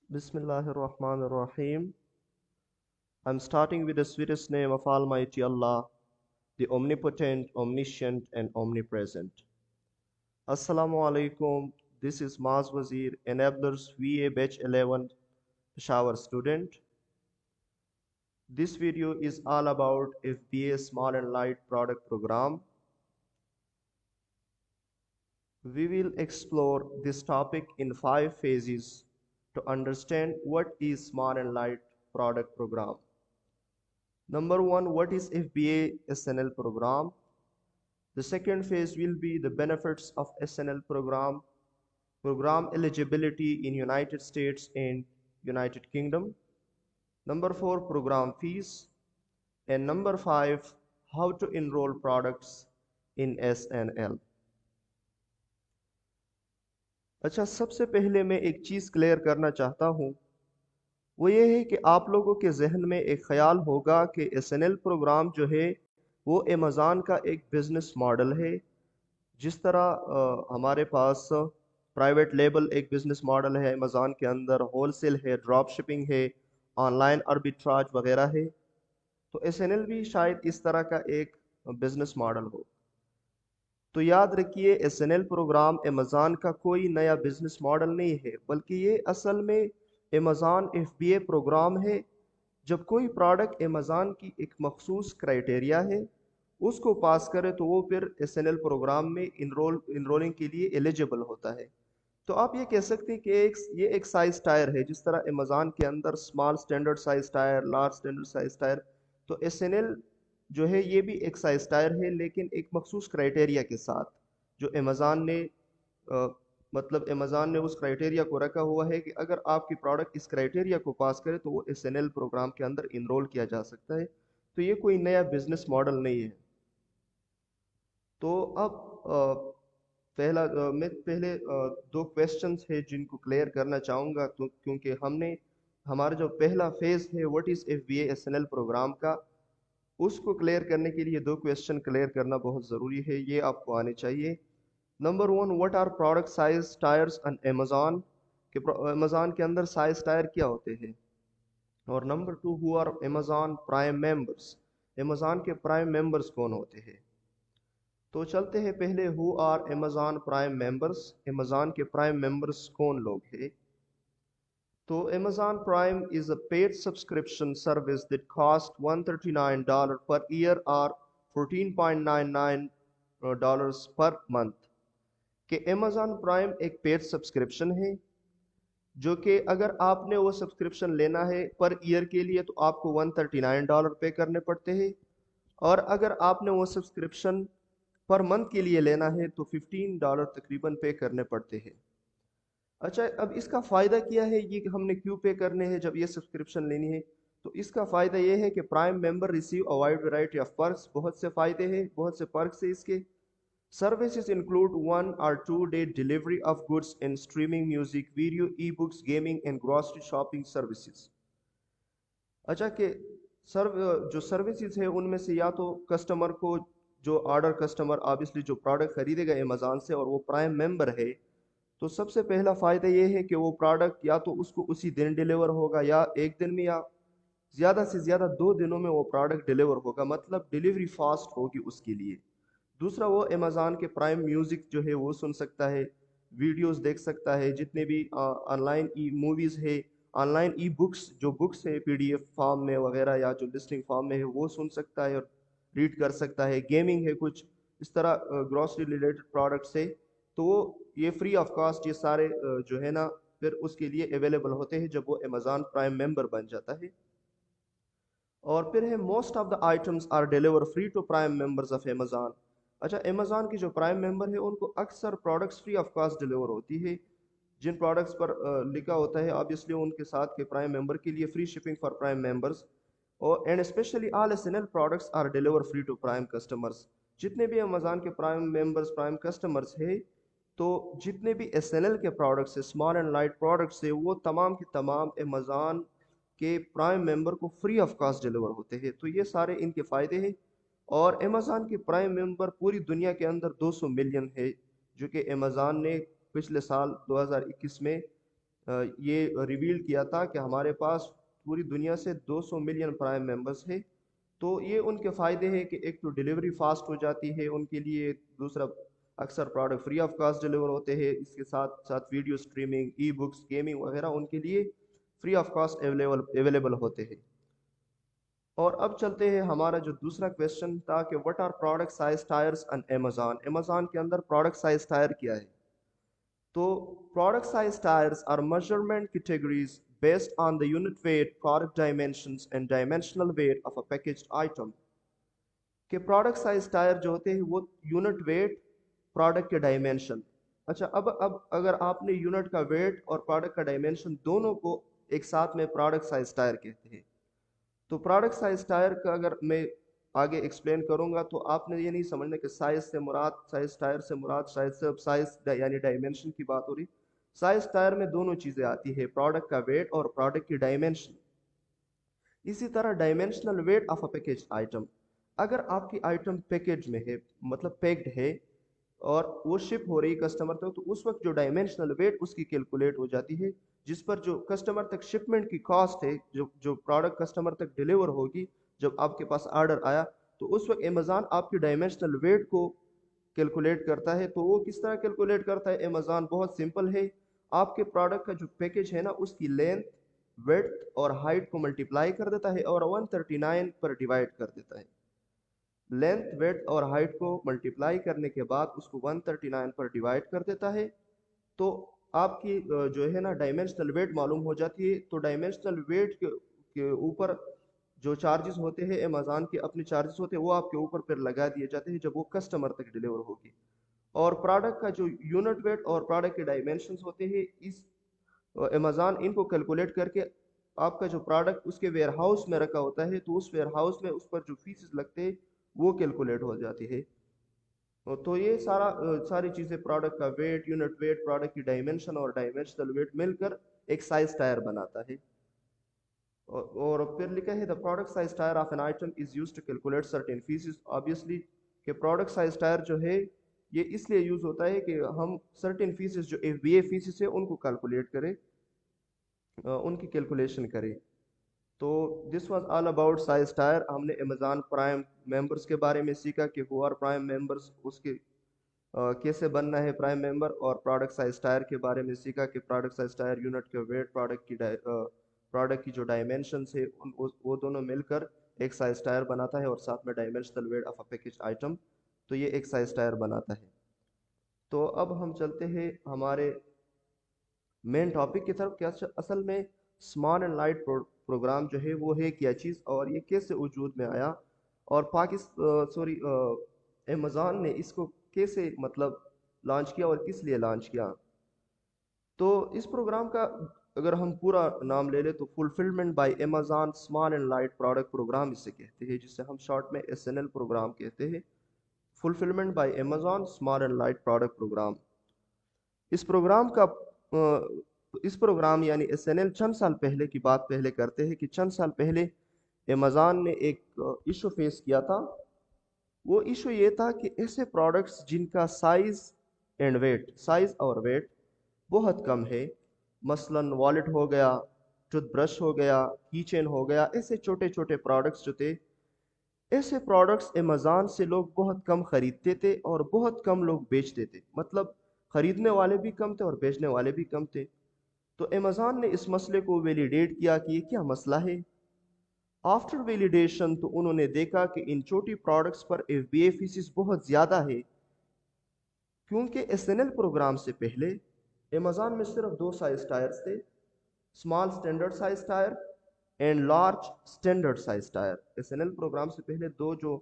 Bismillahir Rahmanir Rahim. I'm starting with the sweetest name of Almighty Allah, the omnipotent, omniscient, and omnipresent. Assalamu alaikum. This is Maz Wazir, Enablers VA Batch 11, Peshawar student. This video is all about FBA Small and Light Product Program. We will explore this topic in 5 phases to understand what is Small and Light Product Program. Number 1, what is FBA SNL program? The second phase will be the benefits of SNL program, program eligibility in United States and United Kingdom. Number 4, program fees. And number 5, how to enroll products in SNL. अच्छा, सबसे पहले मैं एक चीज़ clear करना चाहता हूँ, वो ये है कि आप लोगों के जहन में एक ख्याल होगा कि SNL प्रोग्राम जो है वो अमेज़न का एक बिज़नेस मॉडल है। जिस तरह हमारे पास प्राइवेट लेबल एक बिज़नेस मॉडल है अमेज़न के अंदर, होलसेल है, ड्रॉप शिपिंग है, ऑनलाइन आर्बिट्राज वगैरह है, तो SNL भी शायद इस तरह का एक बिज़नेस मॉडल हो। तो याद रखिए, SNL प्रोग्राम अमेज़न का कोई नया बिज़नेस मॉडल नहीं है, बल्कि ये असल में अमेज़न FBA प्रोग्राम है। जब कोई प्रोडक्ट अमेज़न की एक मखसूस क्राइटेरिया है उसको पास करे तो वो फिर SNL प्रोग्राम में इनरोलिंग के लिए एलिजिबल होता है। तो आप ये कह सकते हैं कि ये एक साइज टायर है। जिस तरह अमेज़न के अंदर small standard size tyre, large standard size tyre, तो SNL जो है ये भी एक साइज टायर है, लेकिन एक मखसूस क्राइटेरिया के साथ, जो अमेज़न ने मतलब अमेज़न ने उस क्राइटेरिया को रखा हुआ है कि अगर आपकी प्रोडक्ट इस क्राइटेरिया को पास करे तो वो SNL प्रोग्राम के अंदर इनरोल किया जा सकता है। तो ये कोई नया बिजनेस मॉडल नहीं है। तो अब मैं पहले दो क्वेश्चंस है जिनको क्लियर करना चाहूँगा, तो क्योंकि हमारा जो पहला फेज है what is FBA SNL program का, उसको क्लियर करने के लिए दो क्वेश्चन क्लियर करना बहुत ज़रूरी है, ये आपको आने चाहिए। Number 1, what are product size tiers on Amazon, कि अमेज़न के अंदर साइज टायर क्या होते हैं। और number 2, who are Amazon prime members, Amazon के प्राइम मेंबर्स कौन होते हैं। तो चलते हैं पहले, who are Amazon prime members, Amazon के प्राइम मेंबर्स कौन लोग हैं। तो Amazon Prime is a paid subscription service that costs $139 per year or $14.99 per month। कि Amazon Prime एक पेड सब्सक्रिप्शन है जो कि अगर आपने वो सब्सक्रिप्शन लेना है पर ईयर के लिए तो आपको $139 पे करने पड़ते हैं, और अगर आपने वो सब्सक्रिप्शन पर मंथ के लिए लेना है तो $15 तकरीबन पे करने पड़ते हैं। अच्छा, अब इसका फ़ायदा क्या है, ये कि हमने क्यों पे करने हैं जब ये सब्सक्रिप्शन लेनी है। तो इसका फ़ायदा ये है कि prime member receive a wide variety of perks, बहुत से फ़ायदे हैं, बहुत से पर्क्स है इसके। Services include 1 or 2 day delivery of goods and streaming music, video, e books, gaming and grocery shopping services. अच्छा, कि जो सर्विसेज है उनमें से या तो कस्टमर को, जो ऑर्डर कस्टमर ऑब्वियसली जो प्रोडक्ट खरीदेगा अमेज़न से और वो प्राइम मेंबर है, तो सबसे पहला फ़ायदा ये है कि वो प्रोडक्ट या तो उसको उसी दिन डिलीवर होगा, या एक दिन में, या ज़्यादा से ज़्यादा 2 दिनों में वो प्रोडक्ट डिलीवर होगा, मतलब डिलीवरी फास्ट होगी उसके लिए। दूसरा, वो अमेज़न के प्राइम म्यूज़िक जो है वो सुन सकता है, वीडियोस देख सकता है, जितने भी ऑनलाइन ई मूवीज़ है, ऑनलाइन ई बुक्स, जो बुक्स है PDF फॉर्म में वगैरह या जो लिस्टिंग फॉर्म में है वो सुन सकता है और रीड कर सकता है। गेमिंग है कुछ इस तरह, ग्रॉसरी रिलेटेड प्रोडक्ट्स है, तो वो ये फ्री ऑफ कॉस्ट ये सारे जो है ना फिर उसके लिए अवेलेबल होते हैं जब वो अमेज़न प्राइम मेंबर बन जाता है। और फिर है, most of the items are deliver free to prime members of Amazon. अच्छा, अमेज़न की जो प्राइम मेंबर है उनको अक्सर products free of cost deliver होती है। जिन प्रोडक्ट्स पर लिखा होता है ऑब्वियसली उनके साथ के प्राइम मेंबर के लिए free shipping for prime members, और and specially all SNL products are deliver free to prime customers. जितने भी अमेज़न के प्राइम मेंबर्स, प्राइम कस्टमर्स है, तो जितने भी SNL के प्रोडक्ट्स है, स्मॉल एंड लाइट प्रोडक्ट्स है, वो तमाम के तमाम अमेज़न के प्राइम मेंबर को फ्री ऑफ कॉस्ट डिलीवर होते हैं। तो ये सारे इनके फ़ायदे हैं। और अमेज़न के प्राइम मेंबर पूरी दुनिया के अंदर 200 मिलियन है, जो कि अमेज़न ने पिछले साल 2021 में یہ ریویل کیا تھا کہ ہمارے پاس پوری دنیا سے 200 ملین پرائم ممبرس ہیں. تو یہ ان کے فائدے ہیں کہ ایک تو ڈیلیوری فاسٹ ہو جاتی ہے ان کے لیے، دوسرا اکثر product free of cost deliver ہوتے ہیں، اس کے ساتھ ساتھ video streaming, e books, gaming وغیرہ ان کے لیے فری آف کاسٹ اویلیبل ہوتے ہیں. اور اب چلتے ہیں ہمارا جو دوسرا کویشچن تھا کہ what are product size tiers in Amazon. Amazon کے اندر پروڈکٹ سائز ٹائر کیا ہے؟ تو product size tires are measurement categories based on the unit weight, product dimensions and dimensional weight of a packaged item. کہ product size tire جو ہوتے ہیں وہ unit weight، product کے dimension. اچھا اب اگر آپ نے unit کا weight اور product کا dimension دونوں کو ایک ساتھ میں product size tire کہتے ہیں. تو product size tire کا اگر میں آگے ایکسپلین کروں گا تو آپ نے یہ نہیں سمجھنا کہ سائز سے مراد، سائز ٹائر سے مراد سائز یعنی ڈائمنشن کی بات ہو رہی. سائز ٹائر میں دونوں چیزیں آتی ہے، پروڈکٹ کا ویٹ اور پروڈکٹ کی ڈائمنشن. اسی طرح dimensional weight of a package item, اگر آپ کی آئٹم پیکج میں ہے، مطلب پیکڈ ہے اور وہ شپ ہو رہی کسٹمر تک، تو اس وقت جو ڈائمنشنل ویٹ اس کی کیلکولیٹ ہو جاتی ہے، جس پر جو کسٹمر تک شپمنٹ کی کاسٹ ہے، جو پروڈکٹ کسٹمر تک ڈیلیور ہوگی جب آپ کے پاس آرڈر آیا، تو اس وقت امیزون آپ کی ڈائمنشنل ویٹ کو کیلکولیٹ کرتا ہے. تو وہ کس طرح کیلکولیٹ کرتا ہے امیزون؟ بہت سمپل ہے. آپ کے پروڈکٹ کا جو پیکج ہے نا، اس کی لینتھ، ویڈتھ اور ہائٹ کو ملٹیپلائی کر دیتا ہے اور 139 پر ڈیوائڈ کر دیتا ہے. لینتھ، ویڈتھ اور ہائٹ کو ملٹیپلائی کرنے کے بعد اس کو 139 پر ڈیوائڈ کر دیتا ہے. تو آپ کی جو ہے نا ڈائمنشنل ویٹ معلوم ہو جاتی ہے. تو ڈائمنشنل ویٹ کے اوپر جو چارجز ہوتے ہیں امیزون کے اپنے چارجز ہوتے ہیں، وہ آپ کے اوپر پھر لگا دیے جاتے ہیں جب وہ کسٹمر تک ڈیلیور ہوگی. اور پروڈکٹ کا جو یونٹ ویٹ اور پروڈکٹ کے ڈائمنشنز ہوتے ہیں، اس امیزون ان کو کیلکولیٹ کر کے آپ کا جو پروڈکٹ اس کے ویئر ہاؤس میں رکھا ہوتا ہے، تو اس ویئر ہاؤس میں اس پر جو فیسز لگتے ہیں وہ کیلکولیٹ ہو جاتی ہے. تو یہ ساری چیزیں پروڈکٹ کا ویٹ، یونٹ ویٹ، پروڈکٹ کی ڈائمنشن اور ڈائمنشنل ویٹ مل کر ایک سائز ٹائر بناتا ہے. اور پھر لکھا ہے the product size tire of an item is used to calculate certain features. obviously کہ product size tire جو ہے یہ اس لیے یوز ہوتا ہے کہ ہم certain features جو FBA features ہے ان کو کیلکولیٹ کریں، ان کی کیلکولیشن کریں. تو this was all about size tire. ہم نے Amazon Prime members کے بارے میں سیکھا کہ who are Prime members، اس کے کیسے بننا ہے پرائم ممبر، اور پروڈکٹ سائز ٹائر کے بارے میں سیکھا کہ پروڈکٹ سائز ٹائر یونٹ کا ویٹ، پروڈکٹ کی جو ڈائمنشنس ہے وہ دونوں مل کر ایک سائز ٹائر بناتا ہے، اور ساتھ میں dimensional weight of a package item, تو یہ ایک سائز ٹائر بناتا ہے. تو اب ہم چلتے ہیں ہمارے مین ٹاپک کی طرف. کیا اصل میں اسمال اینڈ لائٹ پروگرام جو ہے وہ ہے کیا چیز، اور یہ کیسے وجود میں آیا، اور امیزون نے اس کو کیسے مطلب لانچ کیا اور کس لیے لانچ کیا. تو اس پروگرام کا اگر ہم پورا نام لے لیں تو fulfilment by Amazon small and light product program اسے کہتے ہیں، جسے ہم شارٹ میں SNL پروگرام کہتے ہیں. Fulfilment by Amazon small and light product program. اس پروگرام یعنی SNL چند سال پہلے کی بات پہلے کرتے ہیں کہ چند سال پہلے امیزون نے ایک ایشو فیس کیا تھا. وہ ایشو یہ تھا کہ ایسے پروڈکٹس جن کا سائز اور ویٹ بہت کم ہے، مثلا والیٹ ہو گیا، ٹوتھ برش ہو گیا، کی چین ہو گیا، ایسے چھوٹے چھوٹے پروڈکٹس جو تھے، ایسے پروڈکٹس امیزون سے لوگ بہت کم خریدتے تھے اور بہت کم لوگ بیچتے تھے. مطلب خریدنے والے بھی کم تھے اور بیچنے والے بھی کم تھے. تو امیزون نے اس مسئلے کو ویلیڈیٹ کیا کہ یہ کیا مسئلہ ہے. آفٹر ویلیڈیشن تو انہوں نے دیکھا کہ ان چھوٹی پروڈکٹس پر FBA فیسز بہت زیادہ ہے، کیونکہ SNL پروگرام سے پہلے امیزون میں صرف 2 سائز ٹائرز تھے، small standard size tier and large standard size tier. SNL program سے پہلے 2 جو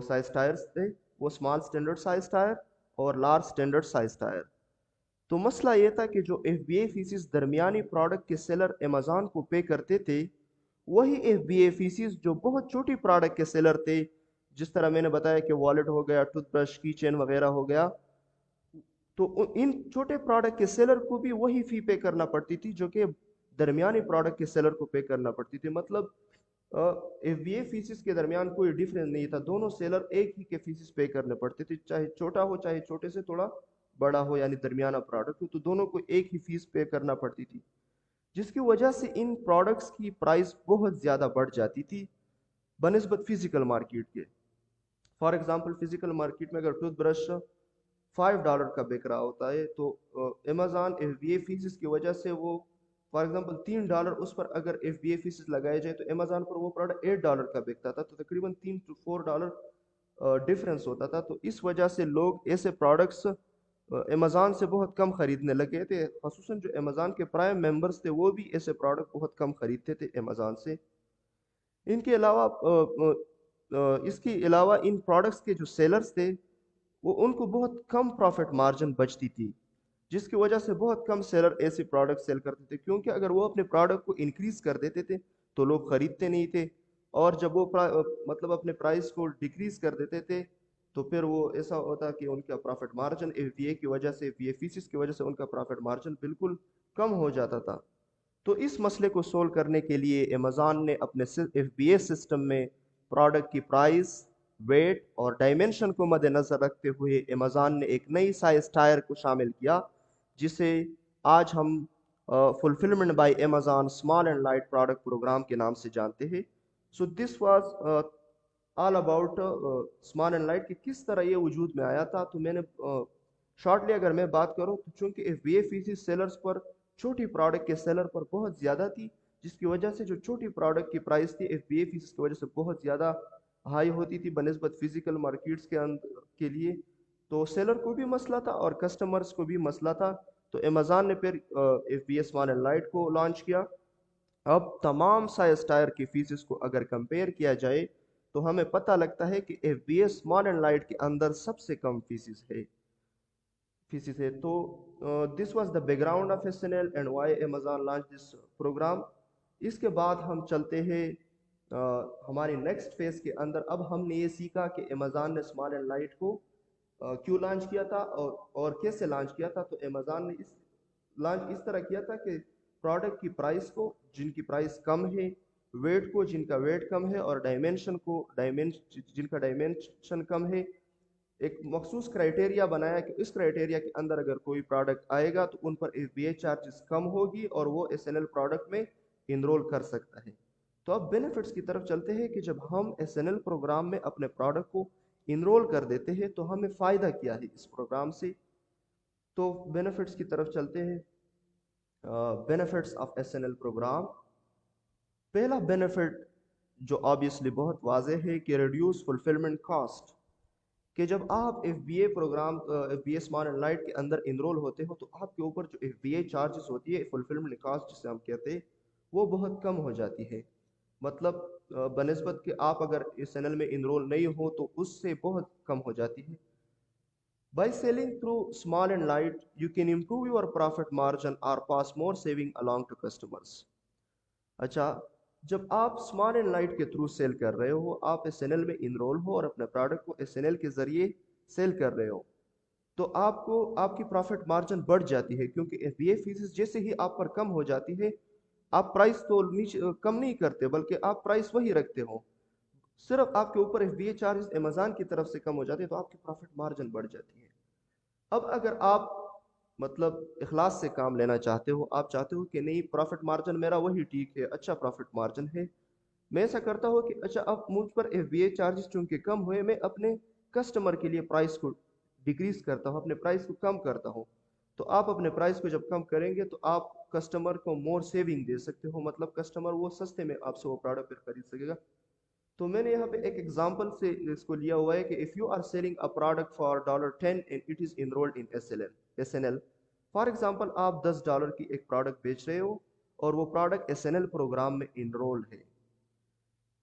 سائز ٹائرز تھے وہ اسمال اسٹینڈرڈ سائز ٹائر اور لارج اسٹینڈرڈ سائز ٹائر. تو مسئلہ یہ تھا کہ جو FBA فیسز درمیانی پروڈکٹ کے سیلر امیزون کو پے کرتے تھے، وہی FBA فیسز جو بہت چھوٹی پروڈکٹ کے سیلر تھے، جس طرح میں نے بتایا کہ والیٹ ہو گیا، ٹوتھ برش، کی چین وغیرہ ہو گیا، تو ان چھوٹے پروڈکٹ کے سیلر کو بھی وہی فی پے کرنا پڑتی تھی جو کہ درمیانی پروڈکٹ کے سیلر کو پے کرنا پڑتی تھی. مطلب FBA فیسز کے درمیان کوئی ڈیفرنس نہیں تھا، دونوں سیلر ایک ہی کے فیسز پے کرنے پڑتے تھے، چاہے چھوٹا ہو چاہے چھوٹے سے تھوڑا बड़ा हो यानी दरमियाना प्रोडक्ट हो, तो दोनों को एक ही फीस पे करना पड़ती थी, जिसकी वजह से इन प्रोडक्ट्स की प्राइस बहुत ज़्यादा बढ़ जाती थी बनिस्बत फिजिकल मार्केट के। फॉर एग्जांपल फिजिकल मार्केट में अगर टूथ ब्रश $5 का बिक रहा होता है, तो अमेज़ॉन FBA फीस की वजह से वो फॉर एग्जांपल $3 उस पर अगर FBA फीस लगाए जाए तो अमेज़ॉन पर वो प्रोडक्ट $8 का बिकता था, तो तकरीबन $3 to $4 डिफरेंस होता था। तो इस वजह से लोग ऐसे प्रोडक्ट्स अमेज़ॉन से बहुत कम खरीदने लगे थे, ख़ुसूसन जो अमेज़ॉन के प्राइम मेंबर्स थे वो भी ऐसे प्रोडक्ट बहुत कम खरीदते थे अमेज़ॉन से। इनके अलावा इसके अलावा इन प्रोडक्ट्स के जो सेलर्स थे वो उनको बहुत कम प्रॉफिट मार्जिन बचती थी, जिसकी वजह से बहुत कम सेलर ऐसे प्रोडक्ट सेल करते थे, क्योंकि अगर वो अपने प्रोडक्ट को इंक्रीज कर देते थे तो लोग खरीदते नहीं थे, और जब वो मतलब अपने प्राइस को डिक्रीज कर देते थे तो फिर वो ऐसा होता कि उनका प्रॉफिट मार्जिन FBA की वजह से, FBA फीसिस की वजह से उनका प्रॉफिट मार्जिन बिल्कुल कम हो जाता था। तो इस मसले को सोल्व करने के लिए अमेज़ॉन ने अपने FBA सिस्टम में प्रोडक्ट की प्राइस, वेट और डायमेंशन को मद्देनज़र रखते हुए अमेज़ॉन ने एक नई साइज टायर को शामिल किया, जिसे आज हम fulfilment by Amazon small and light product program के नाम से जानते हैं। So this was all about small and light कि किस तरह ये वजूद में आया था। तो मैंने शॉर्टली अगर मैं बात करूं तो चूंकि FBA फीस सेलर्स पर छोटी प्रोडक्ट के सेलर पर बहुत ज़्यादा थी, जिसकी वजह से जो छोटी प्रोडक्ट की प्राइस थी FBA फीस की वजह से बहुत ज़्यादा हाई होती थी बनिस्बत फिजिकल मार्केट्स के के लिए। तो सेलर को भी मसला था और कस्टमर्स को भी मसला था। तो अमेज़ॉन ने फिर FBA स्मॉल एंड लाइट को लॉन्च किया। अब तमाम साइज टायर की फीसिस को अगर कंपेयर किया जाए तो हमें पता लगता है कि FBA स्मॉल एंड लाइट के अंदर सबसे कम फीसिस है। तो this was the background of SNL and why Amazon launch this program. इसके बाद हम चलते हैं हमारी नेक्स्ट फेज के अंदर। अब हमने ये सीखा कि अमेज़ॉन ने स्मॉल एंड लाइट को क्यों लॉन्च किया था और कैसे लॉन्च किया था। तो अमेज़ॉन ने इस लॉन्च इस तरह किया था कि प्रोडक्ट की प्राइस को जिनकी प्राइस कम है, वेट को जिनका वेट कम है, और डायमेंशन को जिनका डायमेंशन कम है, एक मखसूस क्राइटेरिया बनाया कि इस क्राइटेरिया के अंदर अगर कोई प्रोडक्ट आएगा तो उन पर FBA चार्जेस कम होगी और वो SNL प्रोडक्ट में इनरोल कर सकता है। तो अब बेनिफिट्स की तरफ चलते हैं कि जब हम SNL प्रोग्राम में अपने प्रोडक्ट को इनरोल कर देते हैं तो हमें फ़ायदा क्या है इस प्रोग्राम से। तो बेनिफिट्स की तरफ चलते हैं। Benefits of SNL program. पहला बेनिफिट जो ऑब्वियसली बहुत वाज़ेह है कि रिड्यूस फुलफिलमेंट कॉस्ट, कि जब आप FBA program FBA small and light के अंदर इनरोल होते हो तो आपके ऊपर जो FBA चार्जेस होती है, फुलफिलमेंट कॉस्ट जिसे हम कहते हैं, वो बहुत कम हो जाती है। मतलब बनिस्बत कि आप अगर SNL में इनरोल नहीं हो तो उससे बहुत कम हो जाती है। By selling through small and light, you can improve your profit margin or pass more saving along to customers. अच्छा, जब आप स्मॉल एंड लाइट के थ्रू सेल कर रहे हो, आप SNL में इनरोल हो और अपने प्रोडक्ट को SNL के ज़रिए सेल कर रहे हो, तो आपको आपकी प्रॉफिट मार्जिन बढ़ जाती है, क्योंकि FBA फीस जैसे ही आप पर कम हो जाती है, आप प्राइस तो नीचे कम नहीं करते बल्कि आप प्राइस वही रखते हो, सिर्फ आपके ऊपर FBA चार्जेस अमेज़ॉन की तरफ से कम हो जाते हैं, तो आपकी प्रॉफिट मार्जिन बढ़ जाती है। अब अगर आप मतलब इखलास से काम लेना चाहते हो, आप चाहते हो कि नहीं प्रॉफिट मार्जिन मेरा वही ठीक है, अच्छा प्रॉफिट मार्जिन है, मैं ऐसा करता हूँ कि अच्छा अब मुझ पर FBA चार्जेस चूंकि कम हुए, मैं अपने कस्टमर के लिए प्राइस को डिक्रीज करता हूँ, अपने प्राइस को कम करता हूँ। तो आप अपने प्राइस को जब कम करेंगे तो आप कस्टमर को मोर सेविंग दे सकते हो, मतलब कस्टमर वो सस्ते में आपसे वो प्रोडक्ट फिर खरीद सकेगा। तो मैंने यहाँ पे एक एग्जांपल से इसको लिया हुआ है कि if you are selling a product for $10 and it is enrolled in SNL, for example आप $10 की एक प्रोडक्ट बेच रहे हो और वो प्रोडक्ट SNL प्रोग्राम में इनरोल्ड है,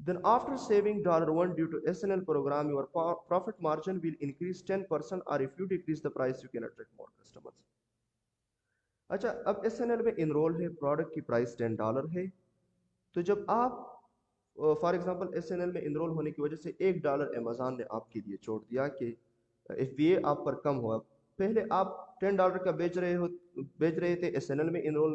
then after saving $1 due to SNL program, your profit margin will increase 10%, or if you decrease the price, you can attract more customers. अच्छा, अब SNL में इनरोल है, प्रोडक्ट की प्राइस $10 है, तो जब आप फॉर एग्जांपल SNL में इनरोल होने की वजह से $1 अमेज़ॉन ने आपके लिए छोड़ दिया कि FBA आप पर कम हुआ। पहले आप $10 का बेच रहे थे, SNL में इनरोल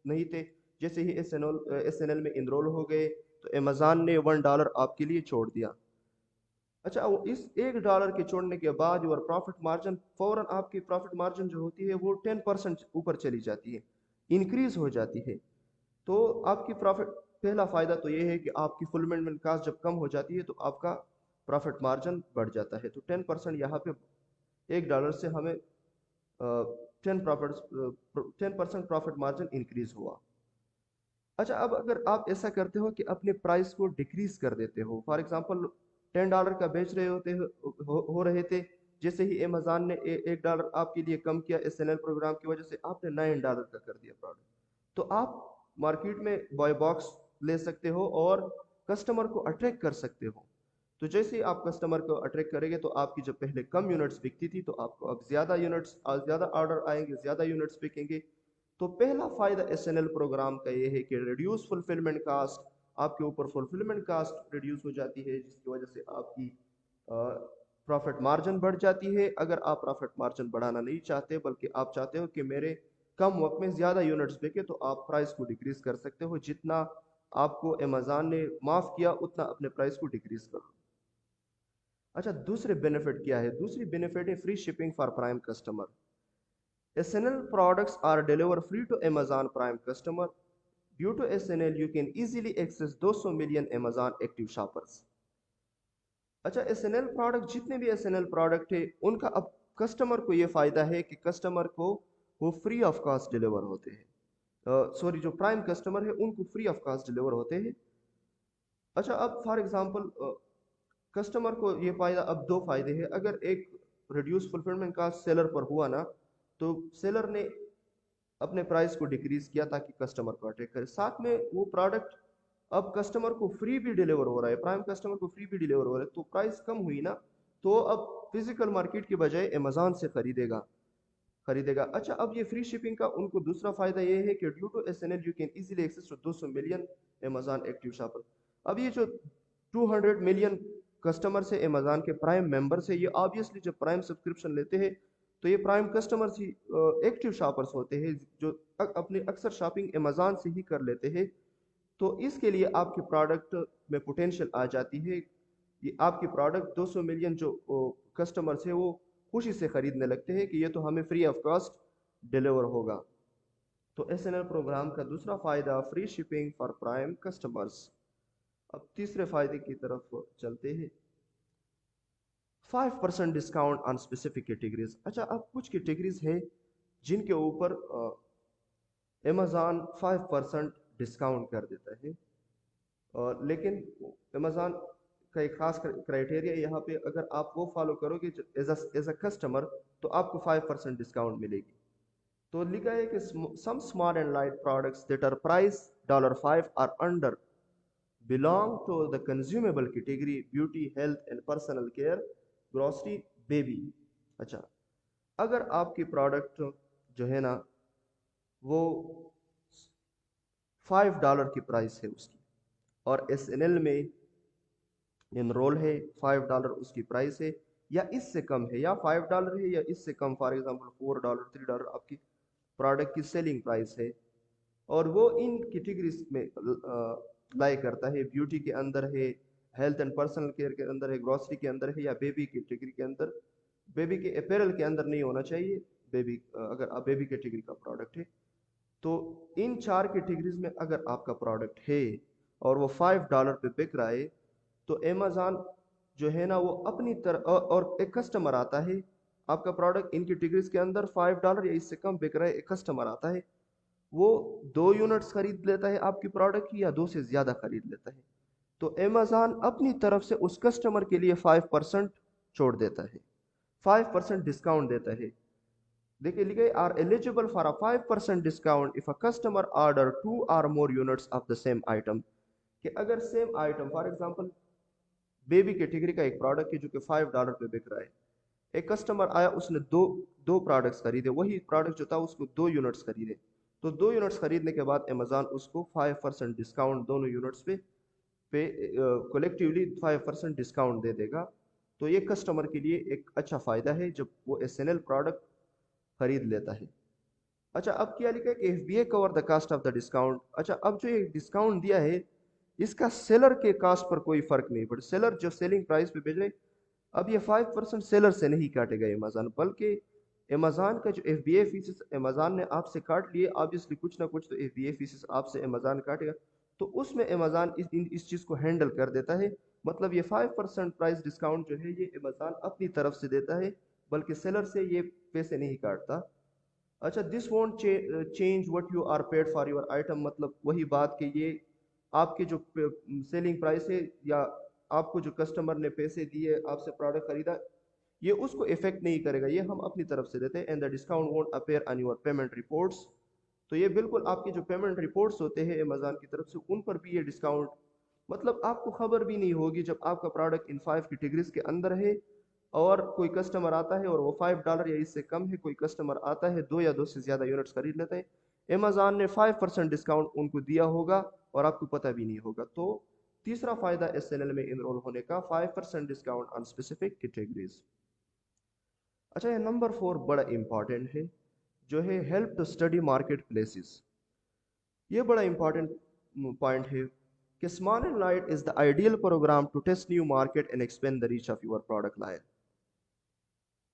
नहीं थे, जैसे ही SNL में इनरोल हो गए तो अमेज़ॉन ने $1 आपके लिए छोड़ दिया। अच्छा, वो इस $1 के छोड़ने के बाद योर प्रॉफिट मार्जिन फौरन आपकी प्रॉफिट मार्जिन जो होती है वो 10% ऊपर चली जाती है, इंक्रीज हो जाती है। तो आपकी प्रॉफिट, पहला फ़ायदा तो ये है कि आपकी फुलफिलमेंट कास्ट जब कम हो जाती है तो आपका प्रॉफिट मार्जिन बढ़ जाता है। तो 10% यहाँ पे $1 से हमें 10% प्रॉफिट मार्जिन इंक्रीज हुआ। अच्छा, अब अगर आप ऐसा करते हो कि अपने प्राइस को डिक्रीज कर देते हो, फॉर एग्जांपल $10 का बेच रहे हो रहे थे, जैसे ही अमेज़न ने $1 आपके लिए कम किया SNL प्रोग्राम की वजह से, आपने $9 का कर दिया प्रोडक्ट, तो आप मार्केट में बाय बॉक्स ले सकते हो और कस्टमर को अट्रैक्ट कर सकते हो। तो जैसे ही आप कस्टमर को अट्रैक्ट करेंगे तो आपकी जब पहले कम यूनिट्स बिकती थी तो आपको अब ज़्यादा यूनिट्स, ज़्यादा ऑर्डर आएंगे, ज़्यादा यूनिट्स बिकेंगे। तो पहला फ़ायदा SNL प्रोग्राम का ये है कि रिड्यूस फुलफिलमेंट कास्ट, आपके ऊपर फुलफिलमेंट कास्ट रिड्यूस हो जाती है, जिसकी वजह से आपकी प्रॉफिट मार्जिन बढ़ जाती है। अगर आप प्रॉफिट मार्जिन बढ़ाना नहीं चाहते बल्कि आप चाहते हो कि मेरे कम वक्त में ज़्यादा यूनिट्स बिके, तो आप प्राइस को डिक्रीज कर सकते हो। जितना आपको अमेज़न ने माफ़ किया उतना अपने प्राइस को डिक्रीज करो। अच्छा, दूसरे बेनिफिट क्या है? दूसरी बेनिफिट है free shipping for prime customer. SNL products are delivered free to Amazon Prime customer. Due to SNL, you can easily access 200 million Amazon active shoppers. अच्छा, SNL प्रोडक्ट, जितने भी SNL प्रोडक्ट है उनका अब कस्टमर को ये फ़ायदा है कि कस्टमर को वो फ्री ऑफ कॉस्ट डिलीवर होते हैं। सॉरी, जो प्राइम कस्टमर है उनको फ्री ऑफ कॉस्ट डिलीवर होते हैं। अच्छा, अब फॉर एग्जांपल कस्टमर को ये फ़ायदा, अब दो फ़ायदे हैं। अगर एक रिड्यूस फुलफिलमेंट का सेलर पर हुआ ना, तो सेलर ने अपने प्राइस को डिक्रीज किया ताकि कस्टमर को अट्रैक्ट करे, साथ में वो प्रोडक्ट अब कस्टमर को फ्री भी डिलीवर हो रहा है, प्राइम कस्टमर को फ्री भी डिलीवर हो रहा है, तो प्राइस कम हुई ना। तो अब फिजिकल मार्केट की बजाय अमेज़न से खरीदेगा। अच्छा, अब ये फ्री शिपिंग का उनको दूसरा फायदा ये है कि due to SNL you can easily access to 200 million Amazon active shopper. अब ये जो 200 मिलियन कस्टमर्स है अमेज़न के प्राइम मेंबर्स है, ये ऑब्वियसली जब प्राइम सब्सक्रिप्शन लेते हैं तो ये प्राइम कस्टमर्स ही एक्टिव शॉपर्स होते हैं, जो अपने अक्सर शॉपिंग अमेज़न से ही कर लेते हैं। तो इसके लिए आपके प्रोडक्ट में पोटेंशियल आ जाती है। ये आपकी प्रोडक्ट 200 मिलियन जो कस्टमर्स है वो खुशी से खरीदने लगते हैं कि ये तो हमें फ्री ऑफ कॉस्ट डिलीवर होगा। तो SNL प्रोग्राम का दूसरा फ़ायदा free shipping for prime customers. अब तीसरे फ़ायदे की तरफ चलते हैं। 5% डिस्काउंट ऑन स्पेसिफिक कैटेगरीज। अच्छा, अब कुछ कैटेगरीज है जिनके ऊपर अमेज़न 5% डिस्काउंट कर देता है, लेकिन अमेज़न का एक खास क्राइटेरिया यहाँ पे, अगर आप वो फॉलो करोगे एज अ कस्टमर तो आपको 5% डिस्काउंट मिलेगी। तो लिखा है कि some small and light products that are price $5 or under belong to the consumable category beauty, health and personal care, grocery, baby. अच्छा, अगर आपकी प्रोडक्ट जो है ना वो $5 की प्राइस है उसकी, और SNL में इनरोल है, $5 उसकी प्राइस है, या इससे कम है, या $5 है या इससे कम, फॉर एग्जांपल $4, $3 आपकी प्रोडक्ट की सेलिंग प्राइस है, और वो इन कैटेगरीज में लाई करता है, ब्यूटी के अंदर है, हेल्थ एंड पर्सनल केयर के अंदर है, ग्रोसरी के अंदर है, या बेबी कैटेगरी के अंदर। बेबी के अपैरल के अंदर नहीं होना चाहिए, बेबी, अगर आप बेबी कैटेगरी का प्रोडक्ट है। तो इन चार कैटेगरीज में अगर आपका प्रोडक्ट है और वो $5 पे बिक रहा है, तो अमेज़न जो है ना वो अपनी तरह, और एक कस्टमर आता है, आपका प्रोडक्ट इन कैटेगरीज के अंदर $5 या इससे कम बिक रहा है, एक कस्टमर आता है, वो 2 यूनिट्स खरीद लेता है आपकी प्रोडक्ट की, या 2 से ज़्यादा खरीद लेता है, तो अमेज़न अपनी तरफ से उस कस्टमर के लिए 5% छोड़ देता है, 5% डिस्काउंट देता है। देखिए लिखे are eligible for a 5% discount if a customer order 2 or more units of the same item. कि अगर same item, for example baby category का एक प्रोडक्ट है जो कि $5 पे बिक रहा है, एक कस्टमर आया, उसने दो दो प्रोडक्ट्स खरीदे, वही प्रोडक्ट जो था उसको 2 यूनिट्स खरीदे, तो 2 यूनिट्स खरीदने के बाद अमेज़न उसको 5% डिस्काउंट दोनों यूनिट्स पे कलेक्टिवली 5% डिस्काउंट दे देगा। तो ये कस्टमर के लिए एक अच्छा फ़ायदा है जब वो SNL प्रोडक्ट खरीद लेता है। अच्छा, अब क्या लिखा है कि FBA cover the cost of the discount. अच्छा, अब जो ये डिस्काउंट दिया है इसका सेलर के कास्ट पर कोई फर्क नहीं पड़ता, सेलर जो सेलिंग प्राइस पे बेच रहे अब ये 5% सेलर से नहीं काटेगा अमेज़न, बल्कि अमेज़न का जो FBA फीसेस अमेज़न ने आपसे काट लिए, ऑब्वियसली कुछ ना कुछ तो FBA फीसेस आपसे अमेज़न काटेगा, तो उसमें अमेज़न इस चीज़ को हैंडल कर देता है। मतलब ये 5% प्राइस डिस्काउंट जो है ये अमेज़न अपनी तरफ से देता है, बल्कि सेलर से ये पैसे नहीं काटता। अच्छा, this won't change what you are paid for your item, मतलब वही बात कि ये आपके जो सेलिंग प्राइस है या आपको जो कस्टमर ने पैसे दिए, आपसे प्रोडक्ट खरीदा, ये उसको इफेक्ट नहीं करेगा, ये हम अपनी तरफ से देते हैं। And the discount won't appear on your payment reports, तो ये बिल्कुल आपके जो पेमेंट रिपोर्ट्स होते हैं अमेज़न की तरफ से, उन पर भी ये डिस्काउंट, मतलब आपको खबर भी नहीं होगी जब आपका प्रोडक्ट इन 5 कैटेगरीज के अंदर है और कोई कस्टमर आता है और वो $5 या इससे कम है, कोई कस्टमर आता है 2 या 2 से ज़्यादा यूनिट्स खरीद लेते हैं, अमेज़न ने 5% डिस्काउंट उनको दिया होगा और आपको पता भी नहीं होगा। तो तीसरा फ़ायदा SNL में इनरोल होने का, 5% डिस्काउंट ऑन स्पेसिफिक कैटेगरीज। अच्छा, ये नंबर 4 बड़ा इंपॉर्टेंट है, जो है help to study market places. ये बड़ा इंपॉर्टेंट पॉइंट है कि small and light is the ideal program to test new market and expand the reach of your product line.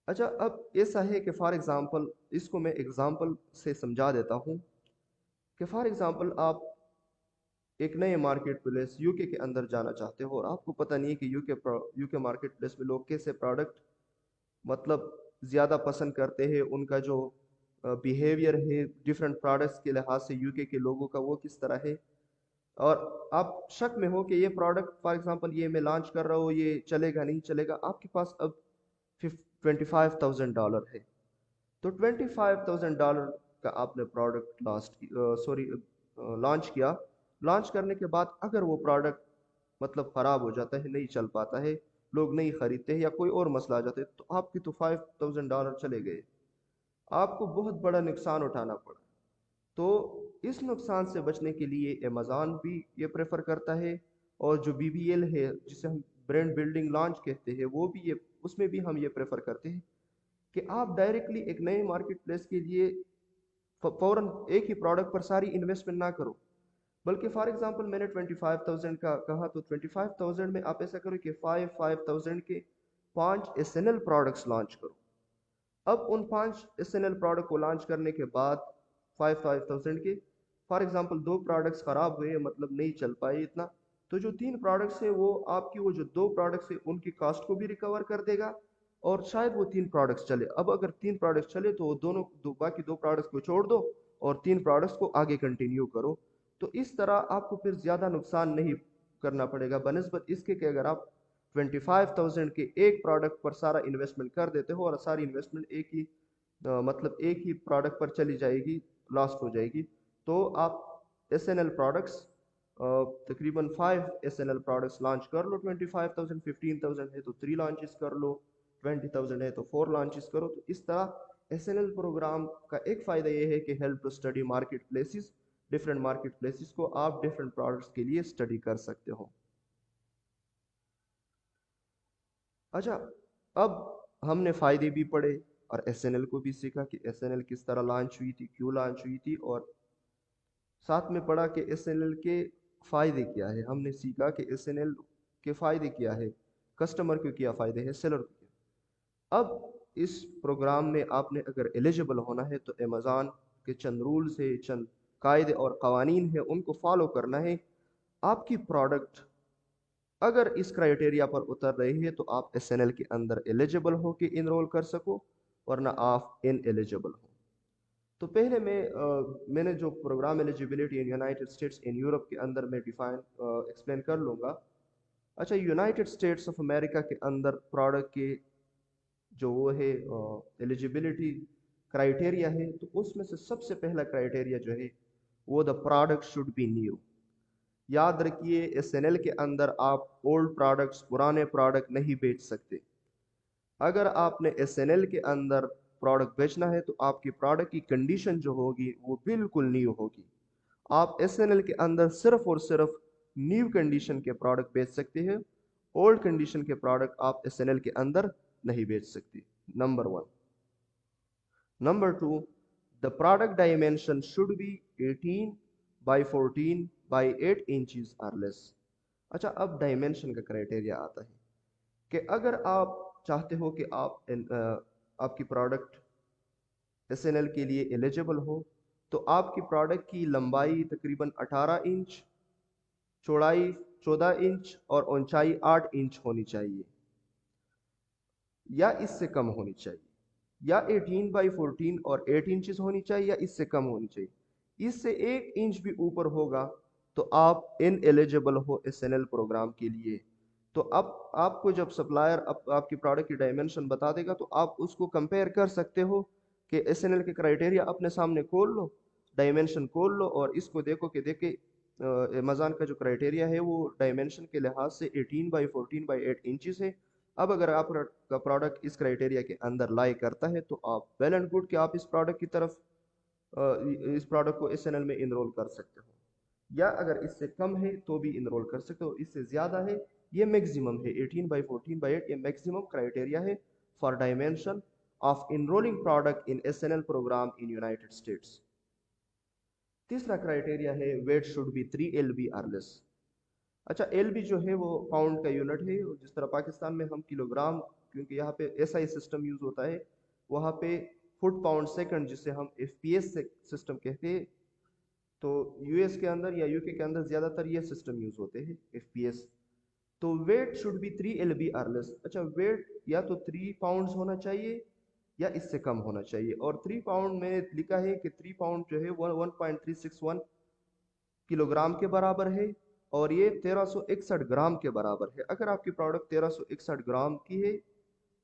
अच्छा, अब ऐसा है कि फॉर एग्जांपल, इसको मैं एग्जांपल से समझा देता हूँ कि फॉर एग्जांपल आप एक नए मार्केट प्लेस यूके के अंदर जाना चाहते हो और आपको पता नहीं है कि यूके मार्केट प्लेस में लोग कैसे प्रोडक्ट मतलब ज़्यादा पसंद करते हैं, उनका जो बिहेवियर है डिफरेंट प्रोडक्ट्स के लिहाज से यूके के लोगों का वो किस तरह है, और आप शक में हो कि ये प्रोडक्ट फॉर एग्जांपल ये मैं लॉन्च कर रहा हूँ, ये चलेगा नहीं चलेगा। आपके पास अब $25,000 है, तो $25,000 का आपने प्रोडक्ट लॉन्च किया। लॉन्च करने के बाद अगर वो प्रोडक्ट मतलब ख़राब हो जाता है, नहीं चल पाता है, लोग नहीं खरीदते हैं या कोई और मसला आ जाता है, तो आपकी तो $5,000 चले गए, आपको बहुत बड़ा नुकसान उठाना पड़ा। तो इस नुकसान से बचने के लिए अमेज़न भी ये प्रेफर करता है, और जो BBL है जिसे हम ब्रांड बिल्डिंग लॉन्च कहते हैं, वो भी ये उसमें भी हम ये प्रेफर करते हैं कि आप डायरेक्टली एक नए मार्केट प्लेस के लिए फौरन एक ही प्रोडक्ट पर सारी इन्वेस्टमेंट ना करो, बल्कि फॉर एग्जांपल मैंने 25,000 का कहा, तो 25,000 में आप ऐसा करो कि 5,000 के 5 SNL प्रोडक्ट्स लॉन्च करो। अब उन 5 SNL प्रोडक्ट को लॉन्च करने के बाद 5,000 के फॉर एग्जांपल 2 प्रोडक्ट्स ख़राब हुए, मतलब नहीं चल पाए इतना, तो जो 3 प्रोडक्ट्स है वो आपकी वो जो 2 प्रोडक्ट्स है उनकी कॉस्ट को भी रिकवर कर देगा, और शायद वो 3 प्रोडक्ट्स चले। अब अगर 3 प्रोडक्ट्स चले तो वो बाकी 2 प्रोडक्ट्स को छोड़ दो और 3 प्रोडक्ट्स को आगे कंटिन्यू करो। तो इस तरह आपको फिर ज़्यादा नुकसान नहीं करना पड़ेगा, बनिस्बत इसके कि अगर आप 25,000 के एक प्रोडक्ट पर सारा इन्वेस्टमेंट कर देते हो और सारी इन्वेस्टमेंट एक ही मतलब एक ही प्रोडक्ट पर चली जाएगी, लॉस्ट हो जाएगी। तो आप SNL प्रोडक्ट्स तकरीबन 5 SNL प्रोडक्ट्स लॉन्च कर लो। 25,000 15,000 है तो 3 लॉन्चेस कर लो, 20,000 है तो 4 लॉन्चेस करो। तो इस तरह SNL प्रोग्राम का एक फ़ायदा ये है कि help to study market places, different market places को आप डिफरेंट प्रोडक्ट्स के लिए स्टडी कर सकते हो। अच्छा, अब हमने फ़ायदे भी पढ़े और SNL को भी सीखा कि SNL किस तरह लॉन्च हुई थी, क्यों लॉन्च हुई थी, और साथ में पढ़ा कि SNL के फ़ायदे क्या है। हमने सीखा कि SNL के फ़ायदे क्या है, कस्टमर को क्या फ़ायदे हैं, सेलर को क्या। अब इस प्रोग्राम में आपने अगर एलिजिबल होना है तो अमेज़न के चंद रूल्स है, चंद कायदे और क़वानीन है, उनको फॉलो करना है। आपकी प्रोडक्ट अगर इस क्राइटेरिया पर उतर रही है तो आप SNL के अंदर एलिजिबल हो कि इनरोल कर सको, वरना आप इन एलिजिबल हो। तो पहले मैंने जो program eligibility in United States in Europe के अंदर मैं डिफाइन एक्सप्लेन कर लूँगा। अच्छा, यूनाइटेड स्टेट्स ऑफ अमेरिका के अंदर प्रोडक्ट के जो वो है एलिजिबिलिटी क्राइटेरिया है, तो उसमें से सबसे पहला क्राइटेरिया जो है वो the product should be new. याद रखिए, SNL के अंदर आप ओल्ड प्रोडक्ट्स, पुराने प्रोडक्ट नहीं बेच सकते। अगर आपने SNL के अंदर प्रोडक्ट बेचना है तो आपकी प्रोडक्ट की कंडीशन जो होगी वो बिल्कुल न्यू होगी। आप SNL के अंदर सिर्फ और सिर्फ न्यू कंडीशन के प्रोडक्ट बेच सकते हैं, ओल्ड कंडीशन के प्रोडक्ट आप SNL के अंदर नहीं बेच सकते। Number 1। Number 2, the product dimension should be 18 by 14 by 8 inches और लेस। अच्छा, अब डायमेंशन का क्राइटेरिया आता है कि अगर आप چاہتے ہو کہ آپ کی پروڈکٹ SNL کے لیے ایلیجبل ہو تو آپ کی پروڈکٹ کی لمبائی تقریباً 18 انچ، چوڑائی 14 انچ اور اونچائی 8 انچ ہونی چاہیے، یا اس سے کم ہونی چاہیے، یا 18x14 اور 8 انچز ہونی چاہیے، یا اس سے کم ہونی چاہیے۔ اس سے 1 انچ بھی اوپر ہوگا تو آپ ان ایلیجبل ہو SNL پروگرام کے لیے۔ تو اب آپ کو جب سپلائر آپ کی پروڈکٹ کی ڈائمنشن بتا دے گا تو آپ اس کو کمپیئر کر سکتے ہو کہ SNL کے کرائٹیریا اپنے سامنے کھول لو، ڈائمنشن کھول لو اور اس کو دیکھو کہ دیکھیں امیزون کا جو کرائٹیریا ہے وہ ڈائمنشن کے لحاظ سے 18x14x8 انچز ہے۔ اب اگر آپ کا پروڈکٹ اس کرائٹیریا کے اندر لائی کرتا ہے تو آپ ویل اینڈ گڈ کہ آپ اس پروڈکٹ کی طرف اس پروڈکٹ کو SNL میں انرول کر سکتے ہو، یا اگر اس سے کم ہے تو بھی انرول کر سکتے ہو، اس سے زیادہ ہے یہ میکسیمم ہے 18x14x8، یہ میکسیمم کرائٹیریا ہے for dimension of enrolling product in SNL program in United States. تیسرا کرائٹیریا ہے ویٹ شوڈ بی 3 LB اور لیس۔ اچھا LB جو ہے وہ پاؤنڈ کا یونٹ ہے، جس طرح پاکستان میں ہم کلو گرام، کیونکہ یہاں پہ SI سسٹم یوز ہوتا ہے، وہاں پہ فٹ پاؤنڈ سیکنڈ جسے ہم FPS سسٹم کہتے ہیں، تو US کے اندر یا UK کے اندر زیادہ تر یہ سسٹم یوز ہوتے ہیں FPS۔ تو ویٹ شوڈ بی 3 LB اور لیس۔ اچھا ویٹ یا تو 3 پاؤنڈز ہونا چاہیے یا اس سے کم ہونا چاہیے، اور 3 پاؤنڈ میں نے لکھا ہے کہ 3 پاؤنڈ جو ہے 1.361 کلو گرام کے برابر ہے، اور یہ 1361 گرام کے برابر ہے۔ اگر آپ کی پروڈکٹ 1361 گرام کی ہے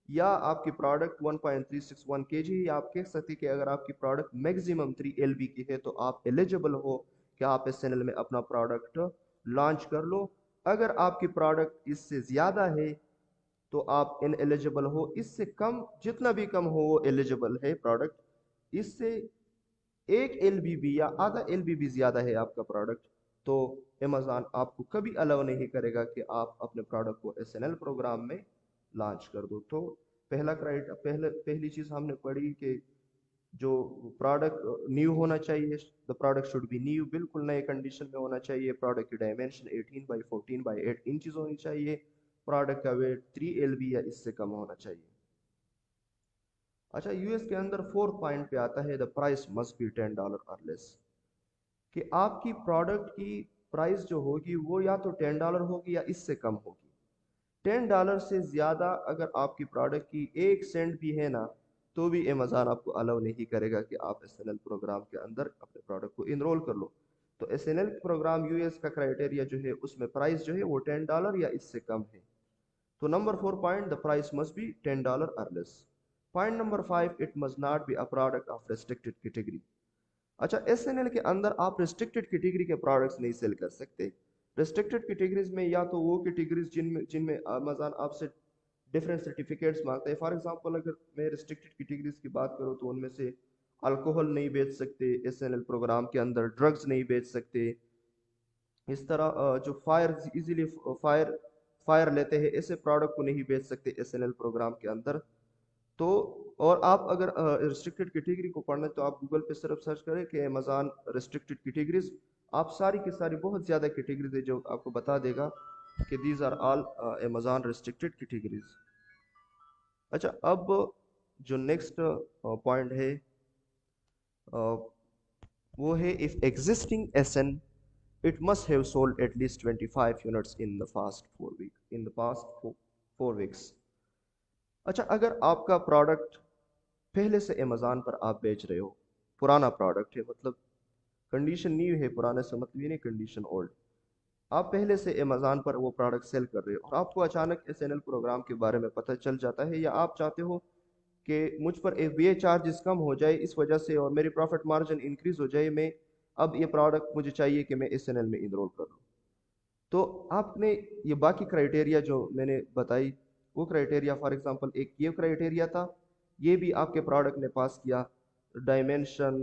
یا آپ کی پروڈکٹ 1.361 kg ہے، یا آپ کہہ سکتے کہ اگر آپ کی پروڈکٹ میکسیمم 3 LB کی ہے تو آپ ایلیجبل ہو کہ آپ SNL میں اپنا پروڈکٹ لانچ کر لو۔ اگر آپ کی پروڈکٹ اس سے زیادہ ہے تو آپ ان ایلیجبل ہو، اس سے کم جتنا بھی کم ہو وہ ایلیجبل ہے پروڈکٹ۔ اس سے 1 LB بھی یا آدھا LB بھی زیادہ ہے آپ کا پروڈکٹ تو امیزون آپ کو کبھی الاؤ نہیں کرے گا کہ آپ اپنے پروڈکٹ کو SNL پروگرام میں لانچ کر دو۔ تو پہلی چیز ہم نے پڑھی کہ جو پروڈکٹ نیو ہونا چاہیے، the product should be new، بالکل نئے کنڈیشن میں ہونا چاہیے، پروڈکٹ کی ڈائمنشن 18x14x8 انچز ہونی چاہیے، پروڈکٹ کا ویٹ 3 LB یا اس سے کم ہونا چاہیے۔ اچھا US کے اندر 4 پوائنٹ پہ آتا ہے the price must be $10 or less، کہ آپ کی پروڈکٹ کی پرائس جو ہوگی وہ یا تو $10 ہوگی یا اس سے کم ہوگی۔ $10 سے زیادہ اگر آپ کی پروڈکٹ کی 1 سینٹ بھی ہے نا تو بھی امیزون آپ کو الاؤ نہیں کرے گا کہ آپ SNL پروگرام کے اندر اپنے پروڈکٹ کو انرول کر لو۔ تو SNL پروگرام US کا کرائٹیریا جو ہے اس میں پرائس جو ہے وہ $10 یا اس سے کم ہے۔ تو number 4 point the price must be $10 or less۔ Point number 5 it must not be a product of restricted category۔ اچھا SNL کے اندر آپ ریسٹرکٹڈ کیٹیگری کے پروڈکٹس نہیں سیل کر سکتے۔ ریسٹرکٹڈ کیٹیگریز میں یا تو وہ کیٹیگریز جن میں امیزون آپ سے ڈفرینٹ سرٹیفکیٹس مانگتا ہے، فار ایگزامپل اگر میں ریسٹرکٹڈ کیٹیگریز کی بات کروں تو ان میں سے الکوہل نہیں بیچ سکتے SNL پروگرام کے اندر، ڈرگز نہیں بیچ سکتے، اس طرح جو ایزیلی فائر لیتے ہیں ایسے پروڈکٹ کو نہیں بیچ سکتے SNL پروگرام کے اندر۔ تو اور آپ اگر ریسٹرکٹڈ کیٹیگری کو پڑھنا تو آپ گوگل پہ صرف سرچ کریں کہ امیزون ریسٹرکٹڈ کیٹیگریز، آپ ساری کی ساری بہت زیادہ کیٹیگریز ہے جو آپ کو بتا دے گا کہ these are all Amazon restricted categories. اچھا اب جو نیکسٹ پوائنٹ ہے وہ ہے if existing SN it must have sold at least 25 units in the past 4 weeks۔ اچھا اگر آپ کا پروڈکٹ پہلے سے امیزون پر آپ بیچ رہے ہو، پرانا پروڈکٹ ہے، مطلب کنڈیشن نیو ہے، پرانے سے مطلب یہ نہیں کنڈیشن اولڈ، آپ پہلے سے امیزون پر وہ پروڈکٹ سیل کر رہے ہو اور آپ کو اچانک SNL پروگرام کے بارے میں پتہ چل جاتا ہے، یا آپ چاہتے ہو کہ مجھ پر FBA چارجز کم ہو جائے اس وجہ سے اور میری پروفٹ مارجن انکریز ہو جائے، میں اب یہ پروڈکٹ مجھے چاہیے کہ میں SNL میں انرول کر لوں، تو آپ نے یہ باقی کرائٹیریا جو میں نے بتائی وہ کرائٹیریا، فار ایگزامپل ایک یہ کرائٹیریا تھا، یہ بھی آپ کے پروڈکٹ نے پاس کیا، ڈائمنشن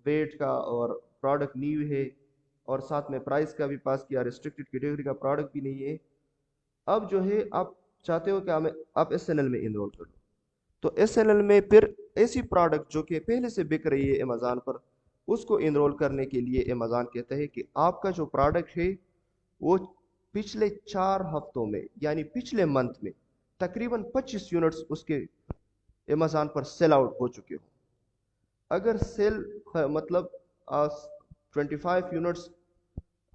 ویٹ کا اور پروڈکٹ نیو ہے اور ساتھ میں پرائس کا بھی پاس کیا، ریسٹرکٹڈ کیٹیگری کا پروڈکٹ بھی نہیں ہے۔ اب جو ہے آپ چاہتے ہو کہ آپ SNL میں انرول کر لو، تو SNL میں پھر ایسی پروڈکٹ جو کہ پہلے سے بک رہی ہے امیزون پر اس کو انرول کرنے کے لیے امیزون کہتا ہے کہ آپ کا جو پروڈکٹ ہے وہ پچھلے 4 ہفتوں میں یعنی پچھلے منتھ میں तकरीबन 25 यूनिट्स उसके अमेज़ॉन पर सेल आउट हो चुके हो। अगर सेल मतलब 25 यूनिट्स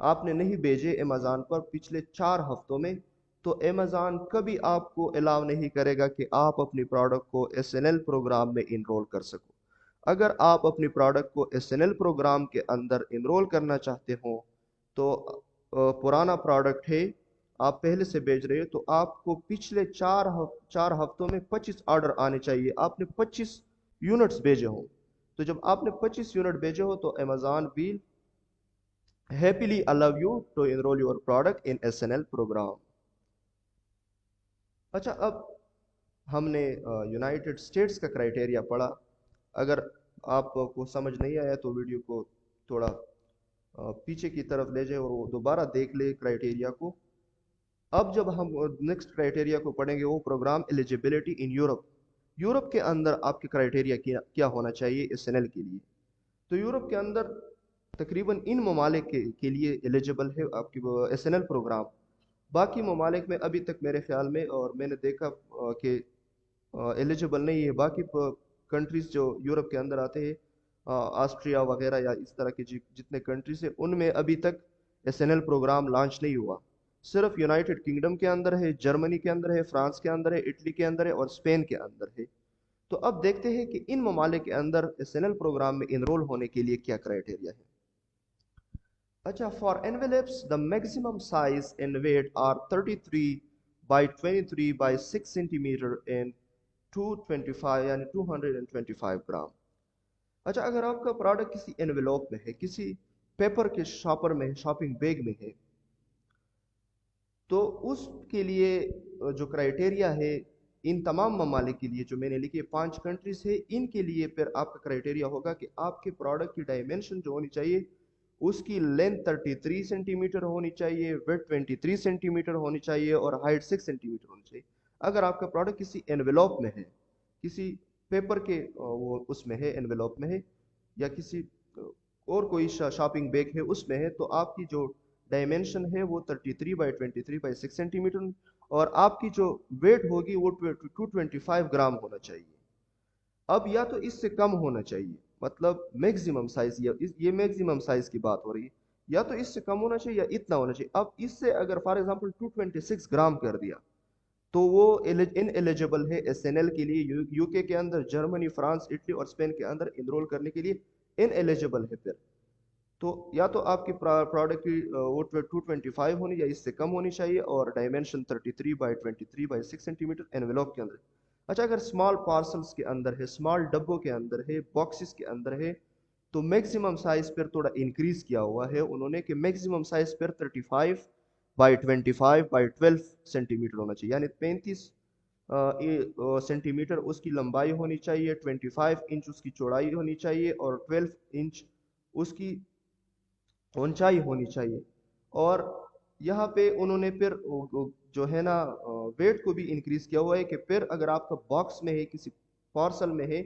आपने नहीं भेजे अमेज़ॉन पर पिछले 4 हफ्तों में, तो अमेज़ॉन कभी आपको अलाउ नहीं करेगा कि आप अपनी प्रोडक्ट को SNL प्रोग्राम में इनरोल कर सको। अगर आप अपनी प्रोडक्ट को SNL प्रोग्राम के अंदर इनरोल करना चाहते हो, तो पुराना प्रोडक्ट है, आप पहले से भेज रहे हो, तो आपको पिछले 4 हफ्तों में 25 ऑर्डर आने चाहिए। आपने 25 यूनिट्स भेजे हो, तो जब आपने 25 यूनिट भेजे हो तो Amazon will happily allow you to enroll your product in SNL program। अच्छा, अब हमने यूनाइटेड स्टेट्स का क्राइटेरिया पढ़ा। अगर आपको समझ नहीं आया तो वीडियो को थोड़ा पीछे की तरफ ले जाए और वो दोबारा देख ले क्राइटेरिया को। अब जब हम नेक्स्ट क्राइटेरिया को पढ़ेंगे, वो program eligibility in Europe. Europe के अंदर आपके क्राइटेरिया क्या होना चाहिए SNL के लिए। तो यूरोप के अंदर तकरीबन इन ममालिक के लिए एलिजिबल है आपकी SNL प्रोग्राम। बाकी ममालिक में अभी तक मेरे ख्याल में, और मैंने देखा कि एलिजिबल नहीं है। बाकी कंट्रीज जो यूरोप के अंदर आते हैं, ऑस्ट्रिया वगैरह या इस तरह के जितने कंट्रीज हैं, उनमें अभी तक SNL प्रोग्राम लॉन्च नहीं हुआ। सिर्फ यूनाइटेड किंगडम के अंदर है, जर्मनी के अंदर है, फ्रांस के अंदर है, इटली के अंदर है और स्पेन के अंदर है। तो अब देखते हैं कि इन ममालिक के अंदर SNL प्रोग्राम में इनरोल होने के लिए क्या क्राइटेरिया है। अच्छा, for envelopes the maximum size and weight are 33 by 23 by 6 centimeter and 225 यानी 225 ग्राम। अच्छा, अगर आपका प्रोडक्ट किसी एनवेलोप में है, किसी पेपर के शॉपर में है, शॉपिंग बैग में है, तो उसके लिए जो क्राइटेरिया है, इन तमाम ममालिक के लिए जो मैंने लिखे 5 कंट्रीज है, इनके लिए फिर आपका क्राइटेरिया होगा कि आपके प्रोडक्ट की डायमेंशन जो होनी चाहिए, उसकी लेंथ 33 सेंटीमीटर होनी चाहिए, विड्थ 23 सेंटीमीटर होनी चाहिए और हाइट 6 सेंटीमीटर होनी चाहिए। अगर आपका प्रोडक्ट किसी एनवेलोप में है, किसी पेपर के वो उसमें है, एनवेलोप में है, या किसी और कोई शॉपिंग बैग है उसमें है, तो आपकी जो डायमेंशन है वो 33 बाई 23 बाई 6 सेंटीमीटर, और आपकी जो वेट होगी वो 225 ग्राम होना चाहिए। अब या तो इससे कम होना चाहिए, मतलब मैक्सिमम साइज, ये मैक्सिमम साइज की बात हो रही है, या तो इससे कम होना चाहिए या इतना होना चाहिए। अब इससे अगर फॉर एग्जांपल 226 ग्राम कर दिया, तो वो इन एलिजिबल है SNL के लिए। यूके के अंदर, जर्मनी, फ्रांस, इटली और स्पेन के अंदर इनरोल करने के लिए इन एलिजिबल है। फिर तो या तो आपकी प्रोडक्ट की वो 225 होनी या इससे कम होनी चाहिए, और dimension 33 by 23 by 6 centimetre envelope के अंदर। अच्छा, अगर स्मॉल पार्सल्स के अंदर है, स्मॉल डब्बों के अंदर है, बॉक्सेस के अंदर है, तो मैक्सिमम साइज पर थोड़ा इंक्रीज किया हुआ है उन्होंने कि मैक्सिमम साइज पर 35 बाई 25 बाई 12 सेंटीमीटर होना चाहिए, यानी 35 सेंटीमीटर उसकी लंबाई होनी चाहिए, 25 इंच उसकी चौड़ाई होनी चाहिए और 12 इंच उसकी ऊंचाई होनी चाहिए। और यहाँ पे उन्होंने फिर जो है ना वेट को भी इंक्रीज किया हुआ है कि फिर अगर आपका बॉक्स में है, किसी पार्सल में है,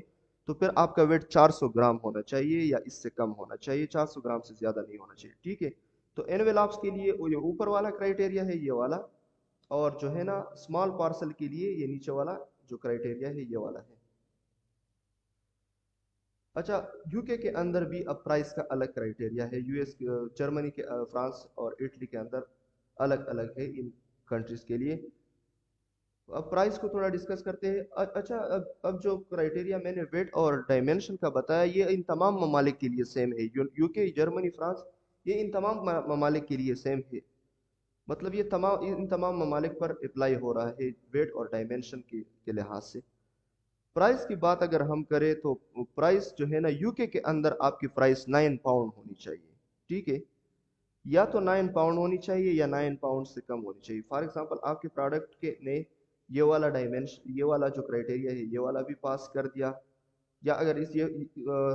तो फिर आपका वेट 400 ग्राम होना चाहिए या इससे कम होना चाहिए, 400 ग्राम से ज़्यादा नहीं होना चाहिए। ठीक है, तो एनवेलप्स के लिए ये ऊपर वाला क्राइटेरिया है, ये वाला, और जो है ना स्मॉल पार्सल के लिए ये नीचे वाला जो क्राइटेरिया है, ये वाला है। अच्छा, यूके के अंदर भी अब प्राइस का अलग क्राइटेरिया है। यूएस, जर्मनी के, फ्रांस और इटली के अंदर अलग अलग है इन कंट्रीज के लिए। अब प्राइस को थोड़ा डिस्कस करते हैं। अच्छा, अब जो क्राइटेरिया मैंने वेट और डायमेंशन का बताया, ये इन तमाम ममालिक के लिए सेम है। यूके, जर्मनी, फ्रांस, ये इन तमाम ममालिक के लिए सेम है। मतलब ये इन तमाम ममालिक पर अप्लाई हो रहा है वेट और डायमेंशन के लिहाज से। प्राइस की बात अगर हम करें, तो प्राइस जो है ना, यूके के अंदर आपकी प्राइस 9 पाउंड होनी चाहिए। ठीक है, या तो 9 पाउंड होनी चाहिए या 9 पाउंड से कम होनी चाहिए। फॉर एग्जांपल आपके प्रोडक्ट के ने ये वाला डायमेंशन, ये वाला जो क्राइटेरिया है, ये वाला भी पास कर दिया, या अगर इस ये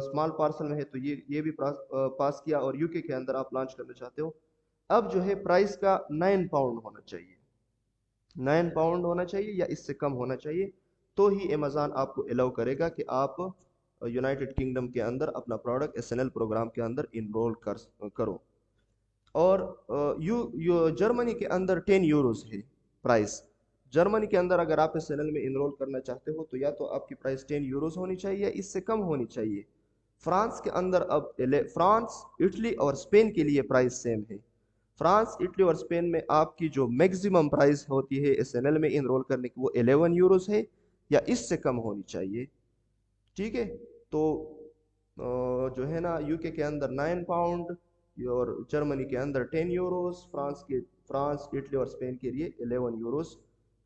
स्मॉल पार्सल में है तो ये भी पास किया, और यूके के अंदर आप लॉन्च करना चाहते हो, अब जो है प्राइस का 9 पाउंड होना चाहिए, 9 पाउंड होना चाहिए या इससे कम होना चाहिए, तो ही अमेज़ॉन आपको अलाउ करेगा कि आप यूनाइटेड किंगडम के अंदर अपना प्रोडक्ट SNL प्रोग्राम के अंदर इनरोल करो। और जर्मनी के अंदर 10 यूरोस है प्राइस, जर्मनी के अंदर अगर आप एस में इनरोल करना चाहते हो तो या तो आपकी प्राइस 10 यूरोज होनी चाहिए, इससे कम होनी चाहिए। फ्रांस के अंदर अब फ्रांस, इटली और स्पेन के लिए प्राइस सेम है। फ्रांस, इटली और स्पेन में आपकी जो मैक्सिमम प्राइस होती है एस में इनरोल करने की वो 11 यूरोज है या इससे कम होनी चाहिए। ठीक है, तो जो है ना यूके के अंदर 9 पाउंड और जर्मनी के अंदर 10 यूरोज, फ्रांस, इटली और स्पेन के लिए 11 यूरोज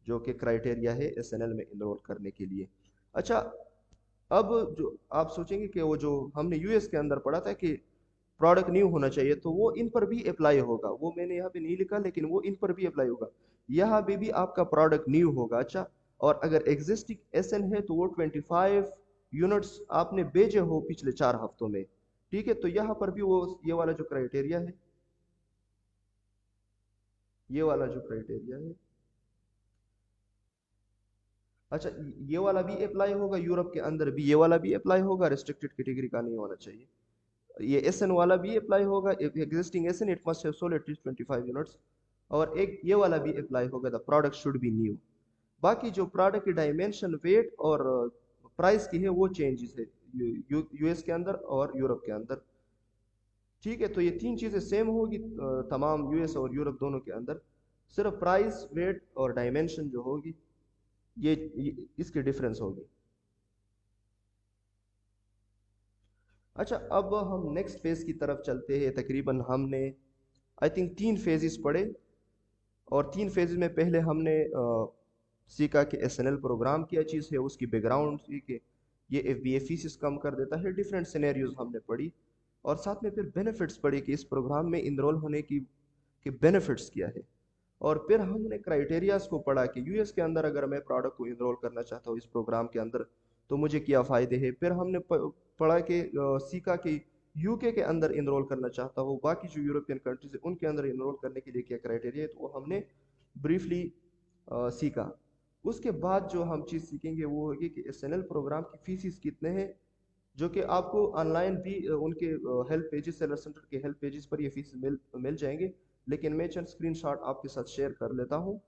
जो कि क्राइटेरिया है एस में इनरोल करने के लिए। अच्छा, अब जो आप सोचेंगे कि वो जो हमने यूएस के अंदर पढ़ा था कि प्रोडक्ट न्यू होना चाहिए, तो वो इन पर भी अप्लाई होगा। वो मैंने यहाँ पे नहीं लिखा लेकिन वो इन पर भी अप्लाई होगा। यहाँ पे भी आपका प्रोडक्ट न्यू होगा। अच्छा, और अगर एग्जिस्टिंग एसएन है तो वो 25 यूनिट्स आपने बेचे हो पिछले 4 हफ्तों में। ठीक है, तो यहाँ पर भी वो ये वाला जो क्राइटेरिया है, ये वाला जो क्राइटेरिया है, अच्छा ये वाला भी अप्लाई होगा। यूरोप के अंदर भी ये वाला भी अप्लाई होगा, रिस्ट्रिक्टेड कैटेगरी का नहीं होना चाहिए। ये एसएन वाला भी अप्लाई होगा, existing SN it must have sold at least 25 units. और एक ये वाला भी अप्लाई होगा, the product should be new. बाकी जो प्रोडक्ट की डायमेंशन, वेट और प्राइस की है वो चेंजेस है यूएस के अंदर और यूरोप के अंदर। ठीक है, तो ये तीन चीज़ें सेम होगी तमाम यूएस और यूरोप दोनों के अंदर। सिर्फ प्राइस, वेट और डायमेंशन जो होगी ये इसकी डिफरेंस होगी। अच्छा, अब हम नेक्स्ट फेज की तरफ चलते हैं। तकरीबन हमने आई थिंक 3 फेजेस पढ़े, और 3 फेजेस में पहले हमने सीखा कि एसएनएल प्रोग्राम क्या चीज़ है, उसकी बैकग्राउंड सीखे, ये एफबीए फीसिस कम कर देता है, डिफरेंट सिनेरियोज हमने पढ़ी, और साथ में फिर बेनिफिट्स पढ़ी कि इस प्रोग्राम में इनरोल होने की के बेनिफिट्स क्या है। और फिर हमने क्राइटेरियाज को पढ़ा कि यूएस के अंदर अगर मैं प्रोडक्ट को इनरोल करना चाहता हूँ इस प्रोग्राम के अंदर तो मुझे क्या फ़ायदे हैं। फिर हमने पढ़ा कि सीखा कि यूके के अंदर इनरोल करना चाहता हूँ, बाकी जो यूरोपियन कंट्रीज है उनके अंदर इनरोल करने के लिए क्या क्राइटेरिया है, तो वो हमने ब्रीफली सीखा। उसके बाद जो हम चीज़ सीखेंगे वो होगी कि एसएनएल प्रोग्राम की फीसिस कितने हैं, जो कि आपको ऑनलाइन भी उनके हेल्प पेजेस, सेलर सेंटर के हेल्प पेजेस पर ये फीस मिल जाएंगे। लेकिन मैं चंद स्क्रीनशॉट आपके साथ शेयर कर लेता हूँ।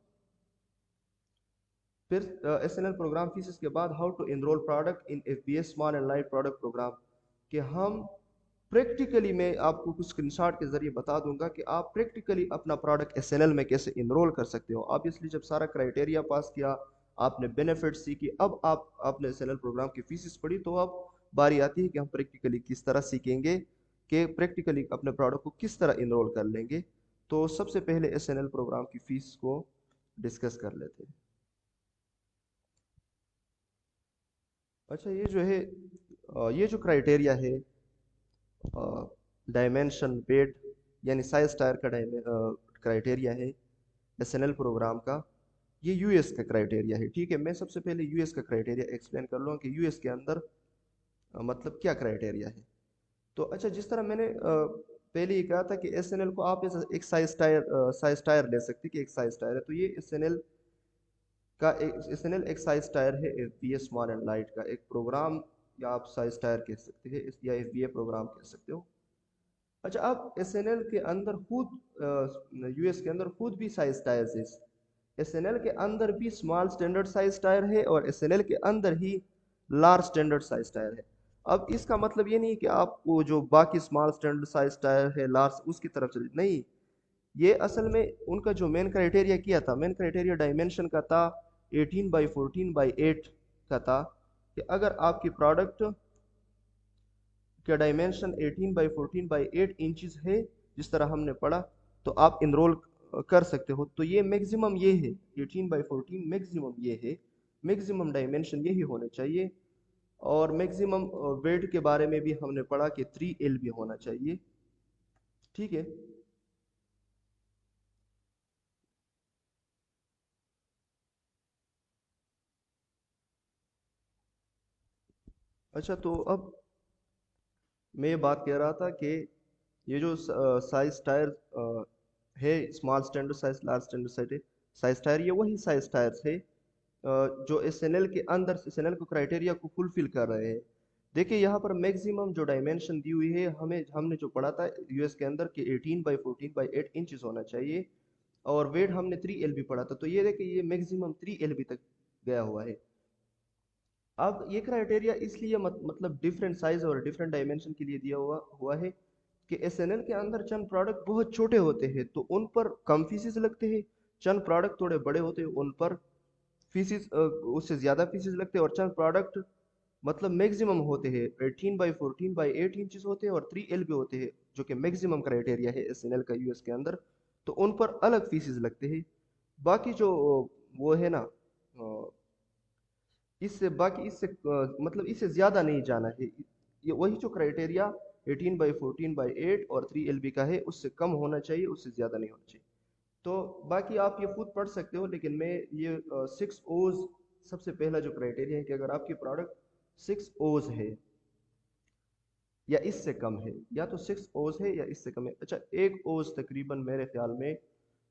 फिर एसएनएल प्रोग्राम फीस के बाद how to enroll product in FBS small and light product program, कि हम प्रैक्टिकली, मैं आपको कुछ स्क्रीनशॉट के जरिए बता दूंगा कि आप प्रैक्टिकली अपना प्रोडक्ट एसएनएल में कैसे इनरोल कर सकते हो। ऑब्वियसली जब सारा क्राइटेरिया पास किया, आपने बेनिफिट सीखी, अब आपने एसएनएल प्रोग्राम की फीसिस पढ़ी, तो अब बारी आती है कि हम प्रैक्टिकली किस तरह सीखेंगे कि प्रैक्टिकली अपने प्रोडक्ट को किस तरह इनरोल कर लेंगे। तो सबसे पहले एसएनएल प्रोग्राम की फीस को डिस्कस कर लेते हैं। अच्छा, ये जो है ये जो क्राइटेरिया है, डायमेंशन, वेट यानी साइज टायर का क्राइटेरिया है एसएनएल प्रोग्राम का, ये यूएस का क्राइटेरिया है। ठीक है, मैं सबसे पहले यूएस का क्राइटेरिया एक्सप्लेन कर लूँ कि यूएस के अंदर मतलब क्या क्राइटेरिया है। तो अच्छा, जिस तरह मैंने पहले ही कहा था कि एसएनएल को आप एक साइज टायर ले सकते हैं कि एक साइज टायर है, तो ये एसएनएल एक साइज टायर है एफबीए स्मॉल एंड लाइट का एक प्रोग्राम, या आप साइज टायर कह सकते हैं या एफबीए प्रोग्राम कह सकते हो। अच्छा, अब एसएनएल के अंदर खुद यूएस के अंदर खुद भी साइज टायर्स है। एसएनएल के अंदर भी स्मॉल स्टैंडर्ड साइज टायर है और एसएनएल के अंदर ही लार्ज स्टैंडर्ड साइज टायर है। अब इसका मतलब ये नहीं कि आप वो जो बाकी स्मॉल स्टैंडर्ड साइज टायर है लार्ज उसकी तरफ चले, नहीं। ये असल में उनका जो मेन क्राइटेरिया किया था, मेन क्राइटेरिया डायमेंशन का था, 18x14x8 का था, कि अगर आपकी प्रोडक्ट का डायमेंशन 18x14x8 इंचज है, जिस तरह हमने पढ़ा, तो आप इनरोल कर सकते हो। तो ये मैक्सिमम ये है 18x14, मैक्सिमम ये है, मैक्सिमम डायमेंशन यही होने चाहिए। और मैक्सिमम वेट के बारे में भी हमने पढ़ा कि 3 भी होना चाहिए। ठीक है। अच्छा, तो अब मैं ये बात कह रहा था कि ये जो साइज टायर है, small standard size, large standard size size tyre, ये वही साइज टायर्स है जो एसएनएल के अंदर एसएनएल को क्राइटेरिया को फुलफिल कर रहे हैं। देखिए यहाँ पर मैक्सिमम जो डायमेंशन दी हुई है, हमने जो पढ़ा था यूएस के अंदर कि 18x14x8 इंचज होना चाहिए। और वेट हमने 3 LB पढ़ा था, तो ये देखिए ये मैक्सिमम 3 LB तक गया हुआ है। अब ये क्राइटेरिया इसलिए मतलब डिफरेंट साइज और डिफरेंट डायमेंशन के लिए दिया हुआ हुआ है कि एसएनएल के अंदर चंद प्रोडक्ट बहुत छोटे होते हैं तो उन पर कम फीसेस लगते हैं, चंद प्रोडक्ट थोड़े बड़े होते हैं उन पर फीसेस उससे ज़्यादा फीसेस लगते हैं, और चंद प्रोडक्ट मतलब मैक्सिमम होते हैं 18x14x8 इंचेस होते हैं और 3 LB होते हैं, जो कि मैक्सिमम क्राइटेरिया है एसएनएल का यूएस के अंदर, तो उन पर अलग फीसेस लगते हैं। बाकी जो वो है ना इससे बाकी इससे मतलब इससे ज़्यादा नहीं जाना है, ये वही जो क्राइटेरिया 18x14x8 और 3 LB का है उससे कम होना चाहिए, उससे ज़्यादा नहीं होना चाहिए। तो बाकी आप ये खुद पढ़ सकते हो, लेकिन मैं ये 6 ओज सबसे पहला जो क्राइटेरिया है कि अगर आपकी प्रोडक्ट 6 ओज है या इससे कम है, या तो 6 ओज है या इससे कम है। अच्छा, 1 ओज तकरीबन मेरे ख्याल में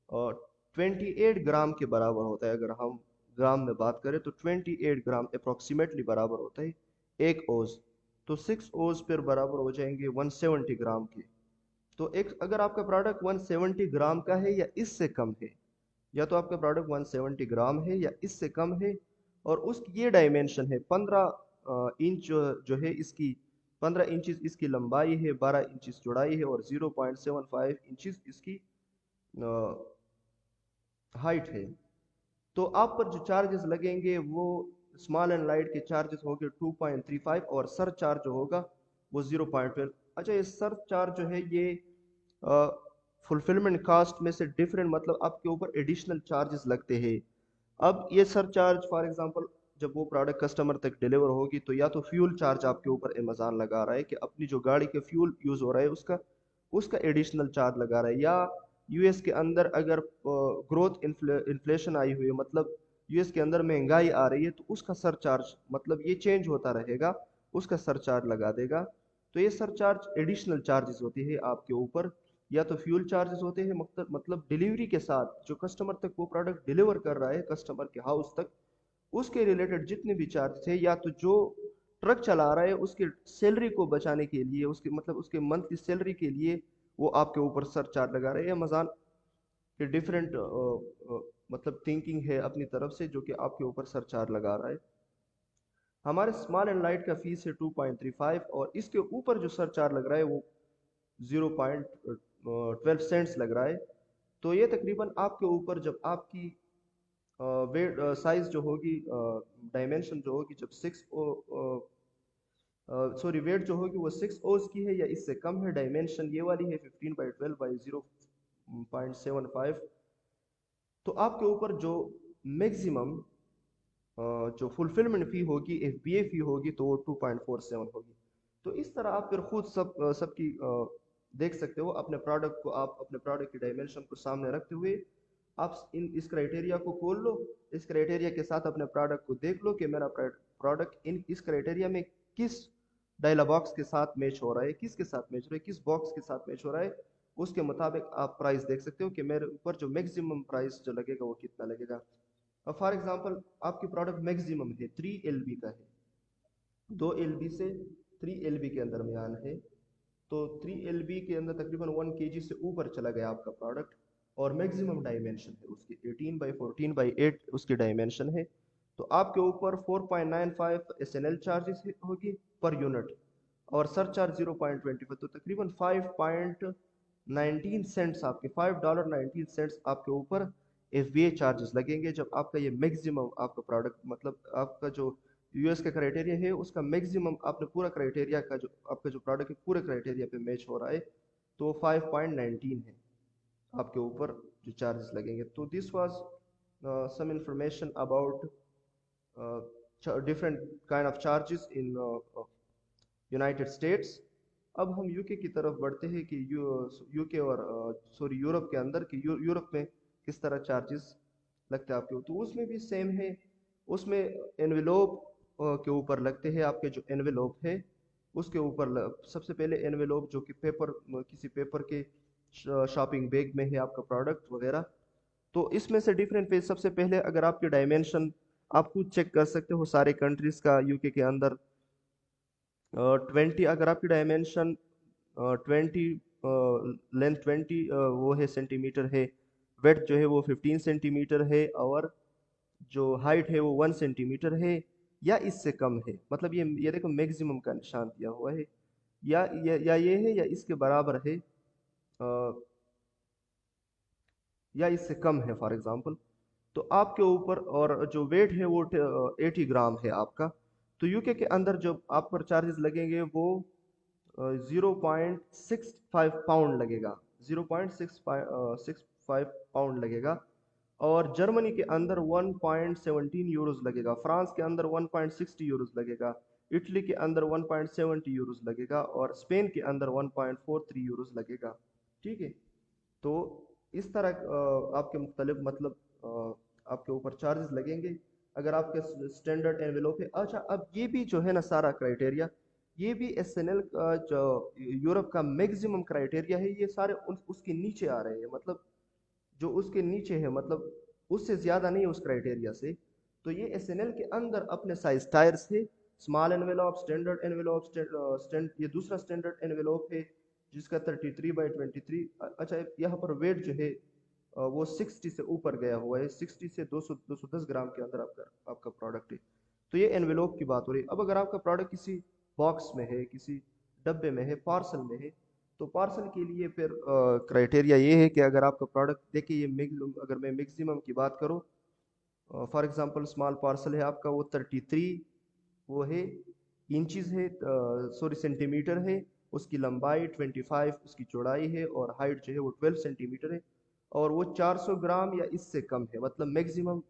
28 ग्राम के बराबर होता है, अगर हम ग्राम में बात करें तो 28 ग्राम अप्रोक्सीमेटली बराबर होता है 1 ओज। तो 6 ओज फिर बराबर हो जाएंगे 170 ग्राम के। तो एक अगर आपका प्रोडक्ट 170 ग्राम का है या इससे कम है, या तो आपका प्रोडक्ट 170 ग्राम है या इससे कम है, और उसकी ये डायमेंशन है 15 इंच जो है इसकी 15 इंचेस इसकी लंबाई है, 12 इंचेस चौड़ाई है और 0.75 इंचेस इसकी हाइट है, तो आप पर जो चार्जेस लगेंगे वो स्मॉल एंड लाइट के चार्जेस होंगे 2.35 और सर चार्ज जो होगा वो 0.12। अच्छा, ये सर चार्ज जो है ये फुलफिलमेंट कास्ट में से डिफरेंट, मतलब आपके ऊपर एडिशनल चार्जेस लगते हैं। अब ये सर चार्ज फॉर एग्जांपल जब वो प्रोडक्ट कस्टमर तक डिलीवर होगी तो या तो फ्यूल चार्ज आपके ऊपर अमेज़न लगा रहा है कि अपनी जो गाड़ी के फ्यूल यूज़ हो रहा है उसका उसका एडिशनल चार्ज लगा रहा है, या यूएस के अंदर अगर ग्रोथ इन्फ्लेशन आई हुई है, मतलब यूएस के अंदर महंगाई आ रही है, तो उसका सरचार्ज मतलब ये चेंज होता रहेगा, उसका सरचार्ज लगा देगा। तो ये सरचार्ज एडिशनल चार्जेस होती है आपके ऊपर, या तो फ्यूल चार्जेस होते हैं, मतलब डिलीवरी के साथ जो कस्टमर तक वो प्रोडक्ट डिलीवर कर रहा है कस्टमर के हाउस तक, उसके रिलेटेड जितने भी चार्जेस है, या तो जो ट्रक चला रहा है उसके सैलरी को बचाने के लिए, उसके मतलब उसके मंथ की सैलरी के लिए वो आपके ऊपर सर चार्ज लगा रहे हैं। अमेज़न के डिफरेंट मतलब थिंकिंग है अपनी तरफ से जो कि आपके ऊपर सर चार्ज लगा रहा है। हमारे स्मॉल एंड लाइट का फीस है 2.35 और इसके ऊपर जो सर चार्ज लग रहा है वो 0.12 सेंट्स लग रहा है। तो ये तकरीबन आपके ऊपर जब आपकी वेट साइज जो होगी, डायमेंशन जो होगी, जब सॉरी वेट जो होगी वो 6 ओज की है या इससे कम है, डायमेंशन ये वाली है 15/12/0.75, तो आपके ऊपर जो मैक्सिमम जो फुलफिलमेंट फ़ी होगी, FBA फ़ी होगी, तो वो 2.47 होगी। तो इस तरह आप फिर खुद सबकी देख सकते हो अपने प्रोडक्ट को, आप अपने प्रोडक्ट की डायमेंशन को सामने रखते हुए आप इस क्राइटेरिया को खोल लो, इस क्राइटेरिया के साथ अपने प्रोडक्ट को देख लो कि मेरा प्रोडक्ट इस क्राइटेरिया में किस डायला बॉक्स के साथ मैच हो रहा है, किसके साथ मैच हो रहा है, किस बॉक्स के साथ मैच हो रहा है, उसके मुताबिक आप प्राइस देख सकते हो कि मेरे ऊपर जो मैक्सिमम प्राइस जो लगेगा वो कितना लगेगा। अब फॉर एग्जांपल आपकी प्रोडक्ट मैक्सिमम है 3 LB का है, 2 LB से 3 LB के अंदर में आना है, तो 3 LB के अंदर तकरीबन 1 kg से ऊपर चला गया आपका प्रोडक्ट, और मैक्सिमम डायमेंशन है उसकी 18x14x8 उसकी डायमेंशन है, तो आपके ऊपर 4.95 SNL चार्जेस होगी पर यूनिट, और सर चार्ज 0.25, तो तकरीबन 5.19 सेंट्स आपके $5.19 आपके ऊपर FBA चार्जेस लगेंगे जब आपका ये मैक्सिमम आपका प्रोडक्ट मतलब आपका जो यूएस का क्राइटेरिया है उसका मैक्सिमम आपने पूरा क्राइटेरिया का जो आपका जो प्रोडक्ट है पूरे क्राइटेरिया पे मैच हो रहा है, तो 5.19 है आपके ऊपर जो चार्जेस लगेंगे। तो this was some information about different kind of charges in United States. अब हम यूके की तरफ बढ़ते हैं कि यूके और सॉरी यूरोप के अंदर कि यूरोप में किस तरह चार्जेस लगते हैं आपके, तो उसमें भी सेम है। उसमें एनवेलोप के ऊपर लगते हैं, आपके जो एनवेलोप है उसके ऊपर सबसे पहले एनवेलोप जो कि पेपर किसी पेपर के शॉपिंग बैग में है आपका प्रोडक्ट वगैरह, तो इसमें से डिफरेंट पेज सबसे पहले अगर आपके डायमेंशन आप खुद चेक कर सकते हो सारे कंट्रीज का यूके के अंदर 20 अगर आपकी डायमेंशन 20 लेंथ 20 वो है सेंटीमीटर है, वेट जो है वो 15 सेंटीमीटर है और जो हाइट है वो 1 सेंटीमीटर है या इससे कम है, मतलब ये देखो मैक्सिमम का निशान दिया हुआ है, या ये है या इसके बराबर है, या इससे कम है फॉर एग्जांपल, तो आपके ऊपर, और जो वेट है वो 80 ग्राम है आपका, तो यूके के अंदर जो आप पर चार्जेस लगेंगे वो 0.65 पाउंड लगेगा, 0.65 पाउंड लगेगा। और जर्मनी के अंदर 1.17 यूरोज लगेगा, फ्रांस के अंदर 1.60 यूरोज लगेगा, इटली के अंदर 1.70 यूरोज लगेगा, और स्पेन के अंदर 1.43 यूरोज लगेगा। ठीक है, तो इस तरह आपके मुख्तलिफ, मतलब आपके ऊपर चार्जेस लगेंगे अगर आपके स्टैंडर्ड एनवेलोप है। अच्छा, अब ये भी जो है ना सारा क्राइटेरिया, ये भी एसएनएल का जो यूरोप का मैक्सिमम क्राइटेरिया है, ये सारे उसके नीचे आ रहे हैं, मतलब जो उसके नीचे है, मतलब उससे ज़्यादा नहीं है उस क्राइटेरिया से। तो ये एसएनएल के अंदर अपने साइज टायर्स है, स्मॉल एनवेलोप, स्टैंडर्ड एनवेलोप, ये दूसरा स्टैंडर्ड एनवेलोप है जिसका 33/23। अच्छा, यहाँ पर वेट जो है वो 60 से ऊपर गया हुआ है, 60 से 210 ग्राम के अंदर आपका आपका प्रोडक्ट है। तो ये एनवेलोप की बात हो रही है। अब अगर आपका प्रोडक्ट किसी बॉक्स में है, किसी डब्बे में है, पार्सल में है, तो पार्सल के लिए फिर क्राइटेरिया ये है कि अगर आपका प्रोडक्ट, देखिए ये अगर मैं मैक्सिमम की बात करूँ, फॉर एग्जांपल स्मॉल पार्सल है आपका, वो 33 वो है इंचज़ है, सॉरी सेंटीमीटर है, उसकी लंबाई 25 उसकी चौड़ाई है, और हाइट जो है वो 12 सेंटीमीटर है, और वो 400 ग्राम या इससे कम है, मतलब मैक्सिमम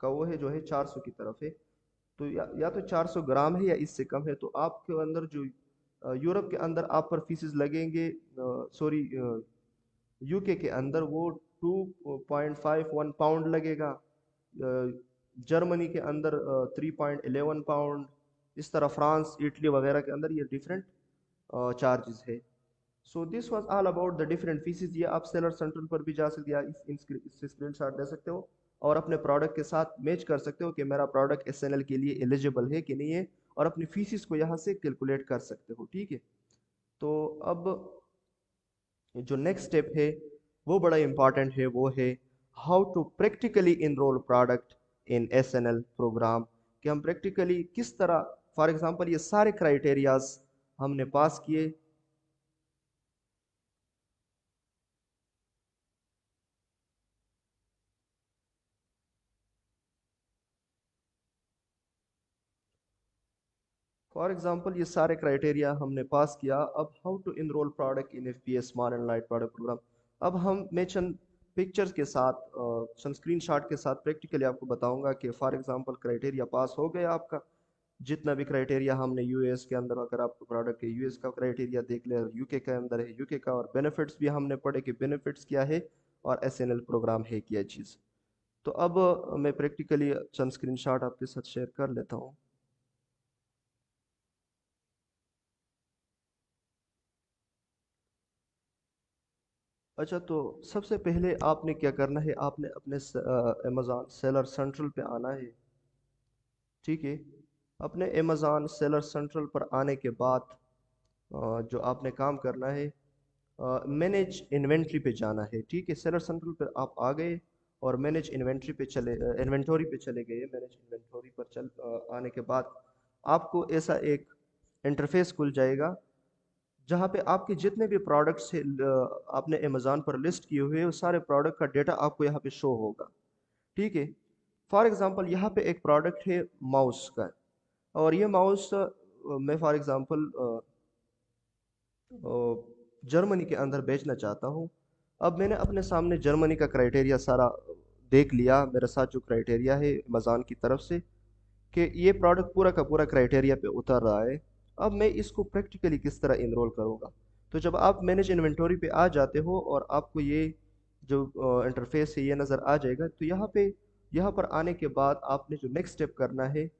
का वो है जो है 400 की तरफ है। तो या तो 400 ग्राम है या इससे कम है, तो आपके अंदर जो यूरोप के अंदर आप पर फीसेस लगेंगे, सॉरी यूके के अंदर वो 2.51 पाउंड लगेगा, जर्मनी के अंदर 3.11 पाउंड, इस तरह फ्रांस, इटली वगैरह के अंदर ये डिफरेंट चार्जेस है। So this was all about the different faeces. ये आप सेलर सेंट्रल पर भी जा सकते हैं, इससे स्क्रीनशॉट ले सकते हो और अपने प्रोडक्ट के साथ मैच कर सकते हो कि मेरा प्रोडक्ट एसएनएल के लिए एलिजिबल है कि नहीं है, और अपनी फीसिस को यहाँ से कैलकुलेट कर सकते हो। ठीक है, तो अब जो नेक्स्ट स्टेप है वो बड़ा इंपॉर्टेंट है, वो है how to practically enroll product in SNL program, कि हम प्रैक्टिकली किस तरह, फॉर एग्जांपल ये सारे क्राइटेरियाज हमने पास किए, फॉर एग्जांपल ये सारे क्राइटेरिया हमने पास किया। अब how to enroll product in FPS small and light product program. अब मैं चंद पिक्चर्स के साथ, चंद स्क्रीनशॉट के साथ प्रैक्टिकली आपको बताऊंगा कि फॉर एग्जांपल क्राइटेरिया पास हो गया आपका, जितना भी क्राइटेरिया हमने यूएस के अंदर, अगर आपको प्रोडक्ट के यूएस का क्राइटेरिया देख ले, यूके के अंदर है यूके का, और बेनिफिट्स भी हमने पढ़े कि बेनिफिट्स क्या है और एसएनएल प्रोग्राम है क्या चीज़। तो अब मैं प्रैक्टिकली चंद स्क्रीनशॉट आपके साथ शेयर कर लेता हूँ। अच्छा, तो सबसे पहले आपने क्या करना है, आपने अपने अमेज़ॉन सेलर सेंट्रल पे आना है। ठीक है, अपने अमेज़ॉन सेलर सेंट्रल पर आने के बाद जो आपने काम करना है, मैनेज इन्वेंट्री पे जाना है। ठीक है, सेलर सेंट्रल पर आप आ गए और मैनेज इन्वेंट्री पे चले, इन्वेंटोरी पे चले गए। मैनेज इन्वेंटोरी पर आने के बाद आपको ऐसा एक इंटरफेस खुल जाएगा जहाँ पे आपके जितने भी प्रोडक्ट्स है, आपने अमेज़ॉन पर लिस्ट किए हुए, वो सारे प्रोडक्ट का डेटा आपको यहाँ पे शो होगा। ठीक है, फॉर एग्जांपल यहाँ पे एक प्रोडक्ट है माउस का, और ये माउस मैं फॉर एग्जांपल जर्मनी के अंदर बेचना चाहता हूँ। अब मैंने अपने सामने जर्मनी का क्राइटेरिया सारा देख लिया, मेरे साथ जो क्राइटेरिया है अमेज़ॉन की तरफ से कि ये प्रोडक्ट पूरा का पूरा क्राइटेरिया पे उतर रहा है। अब मैं इसको प्रैक्टिकली किस तरह इनरोल करूँगा। तो जब आप मैनेज इन्वेंटोरी पे आ जाते हो और आपको ये जो इंटरफेस है ये नज़र आ जाएगा, तो यहाँ पर आने के बाद आपने जो नेक्स्ट स्टेप करना है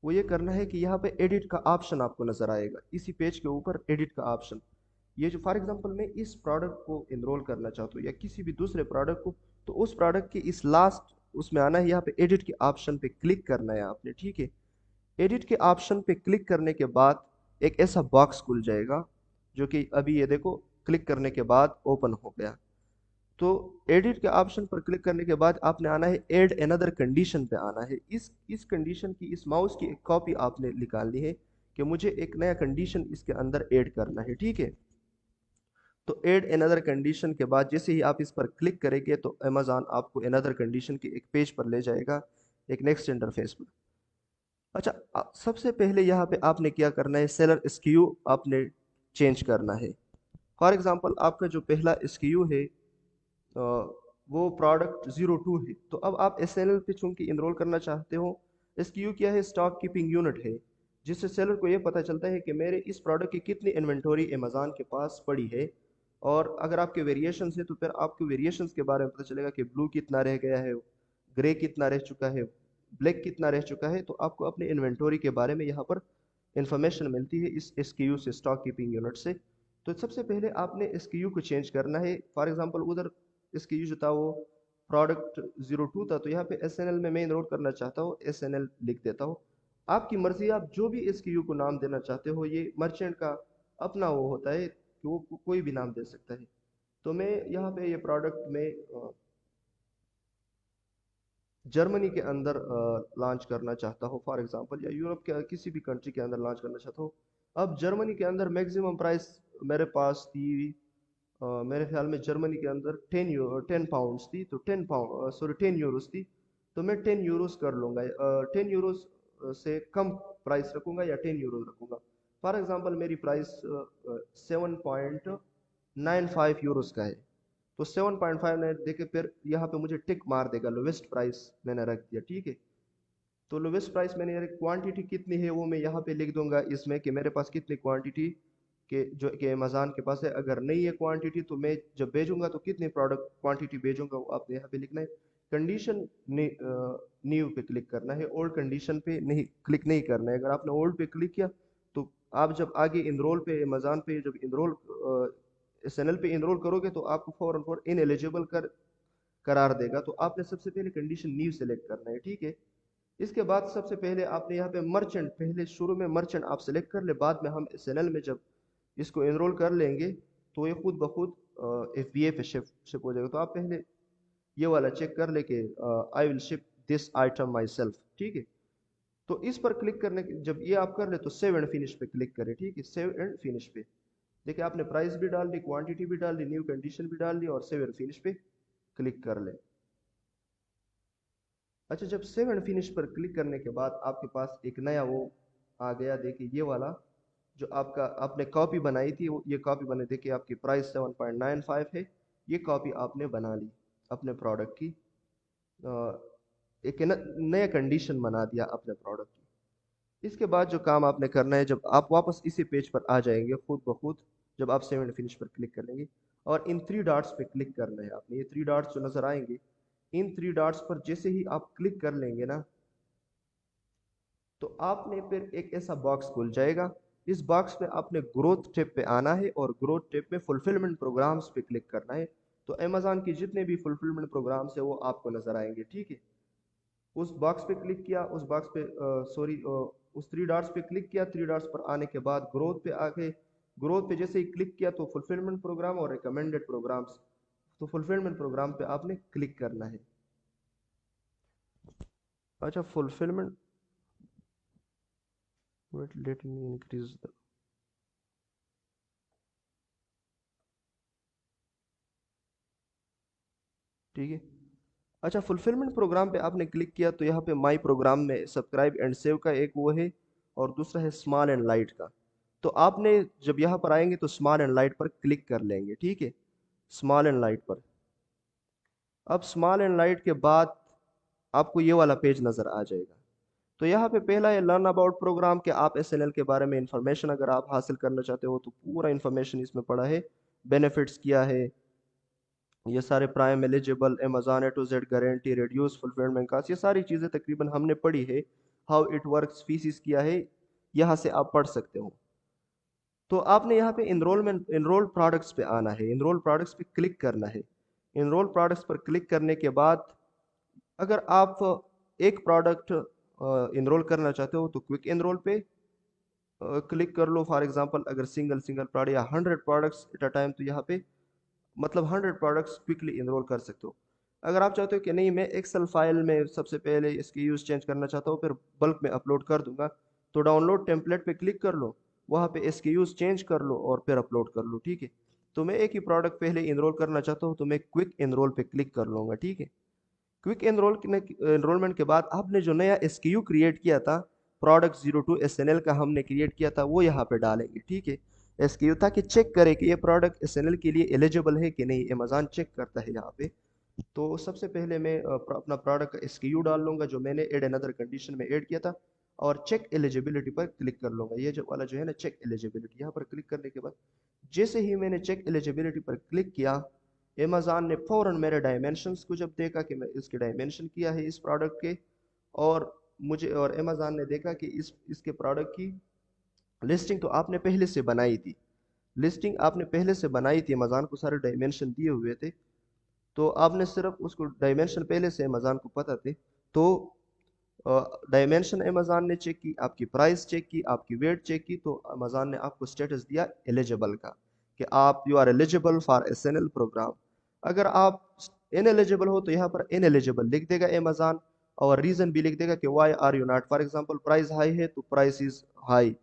वो ये करना है कि यहाँ पे एडिट का ऑप्शन आपको नज़र आएगा, इसी पेज के ऊपर एडिट का ऑप्शन। ये जो फॉर एग्जांपल मैं इस प्रोडक्ट को इनरोल करना चाहता हूँ या किसी भी दूसरे प्रोडक्ट को, तो उस प्रोडक्ट के इस लास्ट उसमें आना है, यहाँ पे एडिट के ऑप्शन पे क्लिक करना है आपने। ठीक है, एडिट के ऑप्शन पे क्लिक करने के बाद एक ऐसा बॉक्स खुल जाएगा जो कि अभी ये देखो क्लिक करने के बाद ओपन हो गया। तो एडिट के ऑप्शन पर क्लिक करने के बाद आपने आना है ऐड अनदर कंडीशन पे आना है। इस कंडीशन की, इस माउस की एक कॉपी आपने निकालनी है कि मुझे एक नया कंडीशन इसके अंदर ऐड करना है, ठीक है। तो ऐड अनदर कंडीशन के बाद जैसे ही आप इस पर क्लिक करेंगे तो अमेज़न आपको अनदर कंडीशन के एक पेज पर ले जाएगा, एक नेक्स्ट इंटरफेस पर। अच्छा, सबसे पहले यहाँ पे आपने क्या करना है, सेलर एसक्यू आपने चेंज करना है। फॉर एग्जांपल आपका जो पहला एसक्यू है वो प्रोडक्ट 02 है, तो अब आप एसएनएल पे चूंकि इनरोल करना चाहते हो। एसक्यू क्या है, स्टॉक कीपिंग यूनिट है, जिससे सेलर को ये पता चलता है कि मेरे इस प्रोडक्ट की कितनी इन्वेंटोरी अमेज़न के पास पड़ी है। और अगर आपके वेरिएशंस है तो फिर आपको वेरिएशंस के बारे में पता चलेगा कि ब्लू कितना रह गया है, ग्रे कितना रह चुका है, ब्लैक कितना रह चुका है। तो आपको अपने इन्वेंटोरी के बारे में यहाँ पर इंफॉर्मेशन मिलती है इस एसक्यू से, स्टॉक कीपिंग यूनिट से। तो सबसे पहले आपने एसक्यू को चेंज करना है। फॉर एग्जांपल उधर एसक्यू जो था वो प्रोडक्ट 02 था, तो यहाँ पे एसएनएल में मैं इनरोल करना चाहता हूँ, एसएनएल लिख देता हूँ। आपकी मर्जी, आप जो भी एसक्यू को नाम देना चाहते हो, ये मर्चेंट का अपना वो होता है कि वो कोई भी नाम दे सकता है। तो मैं यहाँ पे ये प्रोडक्ट में जर्मनी के अंदर लॉन्च करना चाहता हूँ फॉर एग्जांपल, या यूरोप के किसी भी कंट्री के अंदर लॉन्च करना चाहता हूँ। अब जर्मनी के अंदर मैक्सिमम प्राइस मेरे पास थी, मेरे ख्याल में जर्मनी के अंदर 10 पाउंड्स थी, तो 10 यूरोस थी। तो मैं 10 यूरोस कर लूँगा, 10 यूरोस से कम प्राइस रखूँगा या 10 यूरोस रखूँगा। फॉर एग्जांपल मेरी प्राइस 7.95 यूरोस का है, तो 7.59 देके फिर यहाँ पे मुझे टिक मार देगा, लोवेस्ट प्राइस मैंने रख दिया, ठीक है। तो लोवेस्ट प्राइस मैंने, क्वांटिटी कितनी है वो मैं यहाँ पे लिख दूंगा इसमें कि मेरे पास कितनी क्वांटिटी के जो कि अमेज़न के पास है। अगर नहीं है क्वांटिटी तो मैं जब भेजूंगा तो कितनी प्रोडक्ट क्वांटिटी भेजूंगा वो आपने यहाँ पे लिखना है। कंडीशन न्यू पे क्लिक करना है, ओल्ड कंडीशन पे नहीं क्लिक नहीं करना है। अगर आपने ओल्ड पे क्लिक किया तो आप जब आगे इनरोल पे, अमेज़न पे जब इनरोल एसएनएल पे इनरोल करोगे तो आपको फौरन इन एलिजिबल करार देगा। तो आपने सबसे पहले कंडीशन न्यू सेलेक्ट करना है, ठीक है। इसके बाद सबसे पहले आपने यहाँ पे मर्चेंट, पहले शुरू में मर्चेंट आप सेलेक्ट कर ले, बाद में हम एसएनएल में जब इसको एनरोल कर लेंगे तो ये खुद ब खुद एफबीए पे शिप हो जाएगा। तो आप पहले ये वाला चेक कर ले कि I will ship this item my self, ठीक है। तो इस पर क्लिक करने के जब ये आप कर ले तो सेव एंड फिनिश पे क्लिक करें, ठीक है। सेव एंड फिनिश पे देखिए आपने प्राइस भी डाल दी, क्वांटिटी भी डाल दी, न्यू कंडीशन भी डाल दी और सेव एंड फिनिश पे क्लिक कर ले। अच्छा, जब सेव एंड फिनिश पर क्लिक करने के बाद आपके पास एक नया वो आ गया, देखिए ये वाला जो आपका आपने कॉपी बनाई थी, वो ये कॉपी बने, देखिए आपकी प्राइस 7.95 है। ये कॉपी आपने बना ली अपने प्रोडक्ट की, एक नया कंडीशन बना दिया अपने प्रोडक्ट की। इसके बाद जो काम आपने करना है, जब आप वापस इसी पेज पर आ जाएंगे खुद ब खुद, जब आप सेव एंड फिनिश पर क्लिक कर लेंगे और इन 3 डॉट्स पे क्लिक करना है आपने। ये 3 डॉट्स जो नजर आएंगे, इन 3 डॉट्स पर जैसे ही आप क्लिक कर लेंगे ना, तो आपने फिर एक ऐसा बॉक्स खुल जाएगा। इस बॉक्स पे आपने ग्रोथ टैब पे आना है और ग्रोथ टैब में फुलफिलमेंट प्रोग्राम्स पे क्लिक करना है। तो अमेज़न की जितने भी फुलफिलमेंट प्रोग्राम्स है वो आपको नजर आएंगे, ठीक है। उस बॉक्स पे क्लिक किया, उस बॉक्स पे उस 3 डॉट्स पे क्लिक किया। 3 डॉट्स पर आने के बाद ग्रोथ पे आ गए। ग्रोथ पे जैसे ही क्लिक किया तो फुलफिलमेंट प्रोग्राम और रिकमेंडेड प्रोग्राम्स, तो फुलफिलमेंट प्रोग्राम पे आपने क्लिक करना है। अच्छा, fulfilment, wait let me increase the, ठीक है। अच्छा, फुलफिलमेंट प्रोग्राम पे आपने क्लिक किया तो यहाँ पे माई प्रोग्राम में सब्सक्राइब एंड सेव का एक वो है और दूसरा है स्मॉल एंड लाइट का। तो आपने जब यहाँ पर आएंगे तो स्मॉल एंड लाइट पर क्लिक कर लेंगे, ठीक है। स्मॉल एंड लाइट पर, अब स्मॉल एंड लाइट के बाद आपको ये वाला पेज नजर आ जाएगा। तो यहाँ पे पहला है लर्न अबाउट प्रोग्राम, के आप एसएनएल के बारे में इंफॉर्मेशन अगर आप हासिल करना चाहते हो तो पूरा इंफॉर्मेशन इसमें पड़ा है। बेनिफिट्स क्या है, ये सारे prime eligible, Amazon A to Z guarantee, reduce fulfilment cost, ये सारी चीज़ें तकरीबन हमने पढ़ी है। हाउ इट वर्क्स, फीसिस क्या है, यहाँ से आप पढ़ सकते हो। तो आपने यहाँ पे इनरोल प्रोडक्ट्स पे आना है, इनरोल प्रोडक्ट्स पे क्लिक करना है। इनरोल प्रोडक्ट्स पर क्लिक करने के बाद अगर आप एक प्रोडक्ट इनरोल करना चाहते हो तो क्विक इनरोल पे क्लिक कर लो। फॉर एग्जांपल अगर सिंगल सिंगल प्रोडक्ट या 100 प्रोडक्ट्स एट अ टाइम, तो यहाँ पे मतलब 100 प्रोडक्ट्स क्विकली इनरोल कर सकते हो। अगर आप चाहते हो कि नहीं मैं एक्सेल फाइल में सबसे पहले इसकी यूज़ चेंज करना चाहता हूँ फिर बल्क में अपलोड कर दूंगा, तो डाउनलोड टेम्पलेट पे क्लिक कर लो, वहाँ पे इसकी यूज़ चेंज कर लो और फिर अपलोड कर लो। ठीक है, तो मैं एक ही प्रोडक्ट पहले इनरोल करना चाहता हूँ तो मैं क्विक इनरोल पे क्लिक कर लूँगा। ठीक है, क्विक एनरोलमेंट के बाद आपने जो नया एसक्यू क्रिएट किया था, प्रोडक्ट 02 SNL का हमने क्रिएट किया था, वो यहाँ पे डालेंगे। ठीक है, एसक्यू ताकि चेक करे कि ये प्रोडक्ट SNL के लिए एलिजिबल है कि नहीं, अमेज़न चेक करता है यहाँ पे। तो सबसे पहले मैं अपना प्रोडक्ट का एसक्यू डाल लूँगा जो मैंने एड अनदर कंडीशन में ऐड किया था, और चेक एलिजिबिलिटी पर क्लिक कर लूँगा। ये जो वाला जो है ना चेक एलिजिबिलिटी, यहाँ पर क्लिक करने के बाद जैसे ही मैंने चेक एलिजिबिलिटी पर क्लिक किया, अमेज़न ने फ़ौरन मेरे डायमेंशंस को जब देखा कि मैं इसके डायमेंशन किया है इस प्रोडक्ट के, और अमेज़न ने देखा कि इसके प्रोडक्ट की लिस्टिंग तो आपने पहले से बनाई थी, अमेज़न को सारे डायमेंशन दिए हुए थे, तो आपने सिर्फ उसको डायमेंशन पहले से अमेज़न को पता थे, तो डायमेंशन अमेज़न ने चेक की, आपकी प्राइस चेक की, आपकी वेट चेक की, तो अमेज़न ने आपको स्टेटस दिया एलिजिबल का कि आप you are eligible for SNL program. अगर आप इनएलिजिबल हो तो यहाँ पर इनएलिजिबल लिख देगा अमेज़न, और रीज़न भी लिख देगा कि why are you not. For example price high है तो प्राइस इज हाई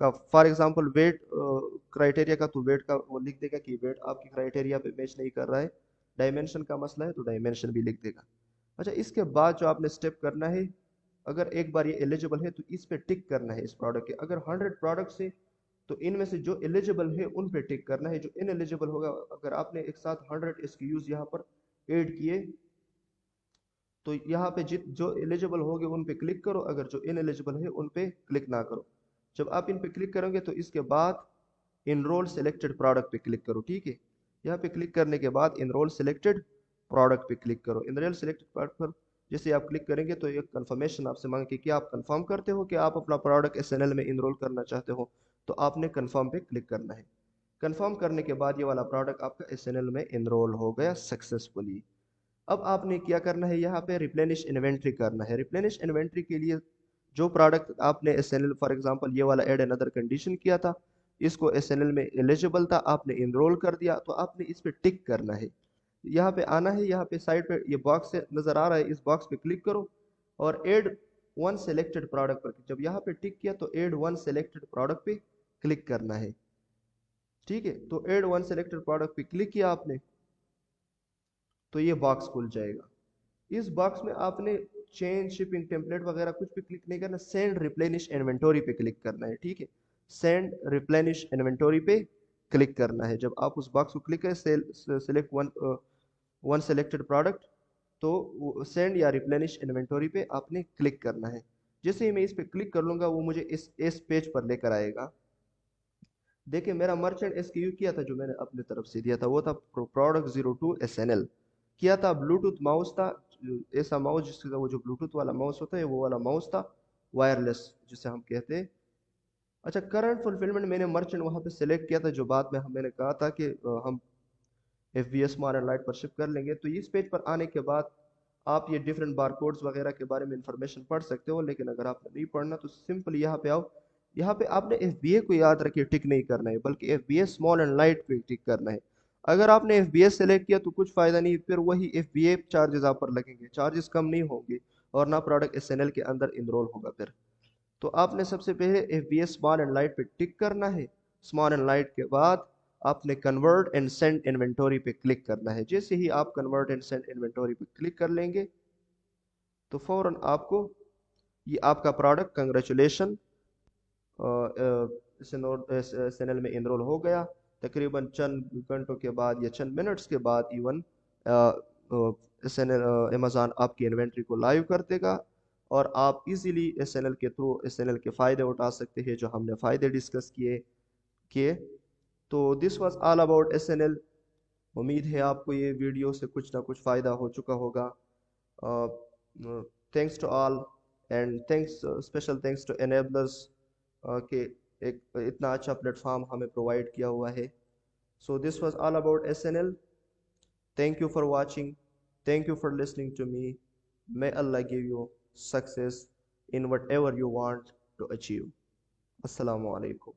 का, फॉर एग्जांपल वेट क्राइटेरिया का तो वेट का वो लिख देगा कि वेट आपकी क्राइटेरिया पे मैच नहीं कर रहा है। डायमेंशन का मसला है तो डायमेंशन भी लिख देगा। अच्छा, इसके बाद जो आपने स्टेप करना है, अगर एक बार ये एलिजिबल है तो इस पे टिक करना है इस प्रोडक्ट के। अगर 100 प्रोडक्ट्स है तो इनमें से जो एलिजिबल है उन पे टिक करना है, जो इनएलिजिबल होगा, अगर आपने एक साथ 100 SKUs यहाँ पर ऐड किए तो यहाँ पे जो एलिजिबल होंगे उन पे क्लिक करो, अगर जो इनएलिजिबल है उन पे क्लिक ना करो। जब आप इन पे क्लिक करोगे तो इसके बाद इनरोल सेलेक्टेड प्रोडक्ट पे क्लिक करो। ठीक है, यहाँ पे क्लिक करने के बाद इनरोल सेलेक्टेड प्रोडक्ट पे क्लिक करो। इनरोल सेलेक्टेड प्रोडक्ट पर जैसे आप क्लिक करेंगे तो एक कंफर्मेशन आपसे मांगे कि आप कंफर्म करते हो कि आप अपना प्रोडक्ट SNL में इनरोल करना चाहते हो, तो आपने कंफर्म पे क्लिक करना है। कंफर्म करने के बाद ये वाला प्रोडक्ट आपका SNL में इनरोल हो गया सक्सेसफुली। अब आपने क्या करना है, यहाँ पे रिप्लेनिश इन्वेंट्री करना है। रिप्लेनिश इन्वेंट्री के लिए जो प्रोडक्ट आपने SNL फॉर एग्जांपल ये वाला ऐड अनदर कंडीशन किया था, इसको SNL में एलिजिबल था, आपने इनरोल कर दिया, तो आपने इस पे टिक करना है। यहाँ पे आना है, यहाँ पे साइड पे ये बॉक्स नजर आ रहा है, इस बॉक्स पे क्लिक करो और एड वन सेलेक्टेड प्रोडक्ट पर जब यहाँ पे टिक किया तो एड वन सेलेक्टेड प्रोडक्ट पे क्लिक करना है। ठीक है, तो एड वन सेलेक्टेड प्रोडक्ट पे क्लिक किया आपने तो ये बॉक्स खुल जाएगा। इस बॉक्स में आपने चेंज शिपिंग टेम्पलेट वगैरह कुछ भी क्लिक नहीं करना, सेंड रिप्लेनिश इन्वेंटोरी पे क्लिक करना है। ठीक है, सेंड रिप्लेनिश इन्वेंटोरी पे क्लिक करना है। जब आप उस बॉक्स को क्लिक करें सेलेक्ट वन सेलेक्टेड प्रोडक्ट, तो सेंड या रिप्लेनिश इन्वेंटोरी पे आपने क्लिक करना है। जैसे ही मैं इस पे क्लिक कर लूंगा वो मुझे इस पेज पर लेकर आएगा। देखिए मेरा मर्चेंट SKU किया था जो मैंने अपने तरफ से दिया था, वो था प्रोडक्ट 02 SNL किया था। ब्लूटूथ माउस था, ऐसा माउस जिसका वो जो ब्लूटूथ वाला माउस होता है वो वाला माउस था, वायरलेस जिसे हम कहते हैं। अच्छा, करंट फुलफिलमेंट मैंने मर्चेंट वहाँ पे सिलेक्ट किया था, जो बाद में मैंने कहा था कि हम FBS स्मॉल एंड लाइट पर शिप कर लेंगे। तो इस पेज पर आने के बाद आप ये डिफरेंट बारकोड्स वगैरह के बारे में इंफॉर्मेशन पढ़ सकते हो, लेकिन अगर आपने नहीं पढ़ना तो सिंपल यहाँ पे आओ। यहाँ पे आपने FBA को याद रखिए टिक नहीं करना है, बल्कि FBA स्मॉल एंड लाइट पे टिक करना है। अगर आपने FBS सेलेक्ट किया तो कुछ फायदा नहीं, फिर वही FBA चार्जेस आप पर लगेंगे, चार्जेस कम नहीं होंगे और ना प्रोडक्ट SNL के अंदर इनरोल होगा फिर। तो आपने सबसे पहले FBA स्मॉल एंड लाइट पे टिक करना है। स्मॉल एंड लाइट के बाद आपने कन्वर्ट एंड सेंड इन्वेंटोरी पे क्लिक करना है। जैसे ही आप कन्वर्ट एंड सेंड इन्वेंटोरी पे क्लिक कर लेंगे तो फौरन आपको ये आपका प्रोडक्ट कंग्रेचुलेशन SNL में इनरोल हो गया। तकरीबन चंद घंटों के बाद या चंद मिनट्स के बाद इवन SNL अमेज़न आपकी इन्वेंट्री को लाइव कर देगा और आप इजीली SNL के थ्रू SNL के फ़ायदे उठा सकते हैं, जो हमने फ़ायदे डिस्कस किए। तो this was all about SNL। उम्मीद है आपको ये वीडियो से कुछ ना कुछ फ़ायदा हो चुका होगा। Thanks to all and special thanks to enablers के एक इतना अच्छा प्लेटफॉर्म हमें प्रोवाइड किया हुआ है। So this was all about SNL। Thank you for watching, thank you for listening to me. May Allah give you success in whatever you want to achieve. Assalamu alaikum.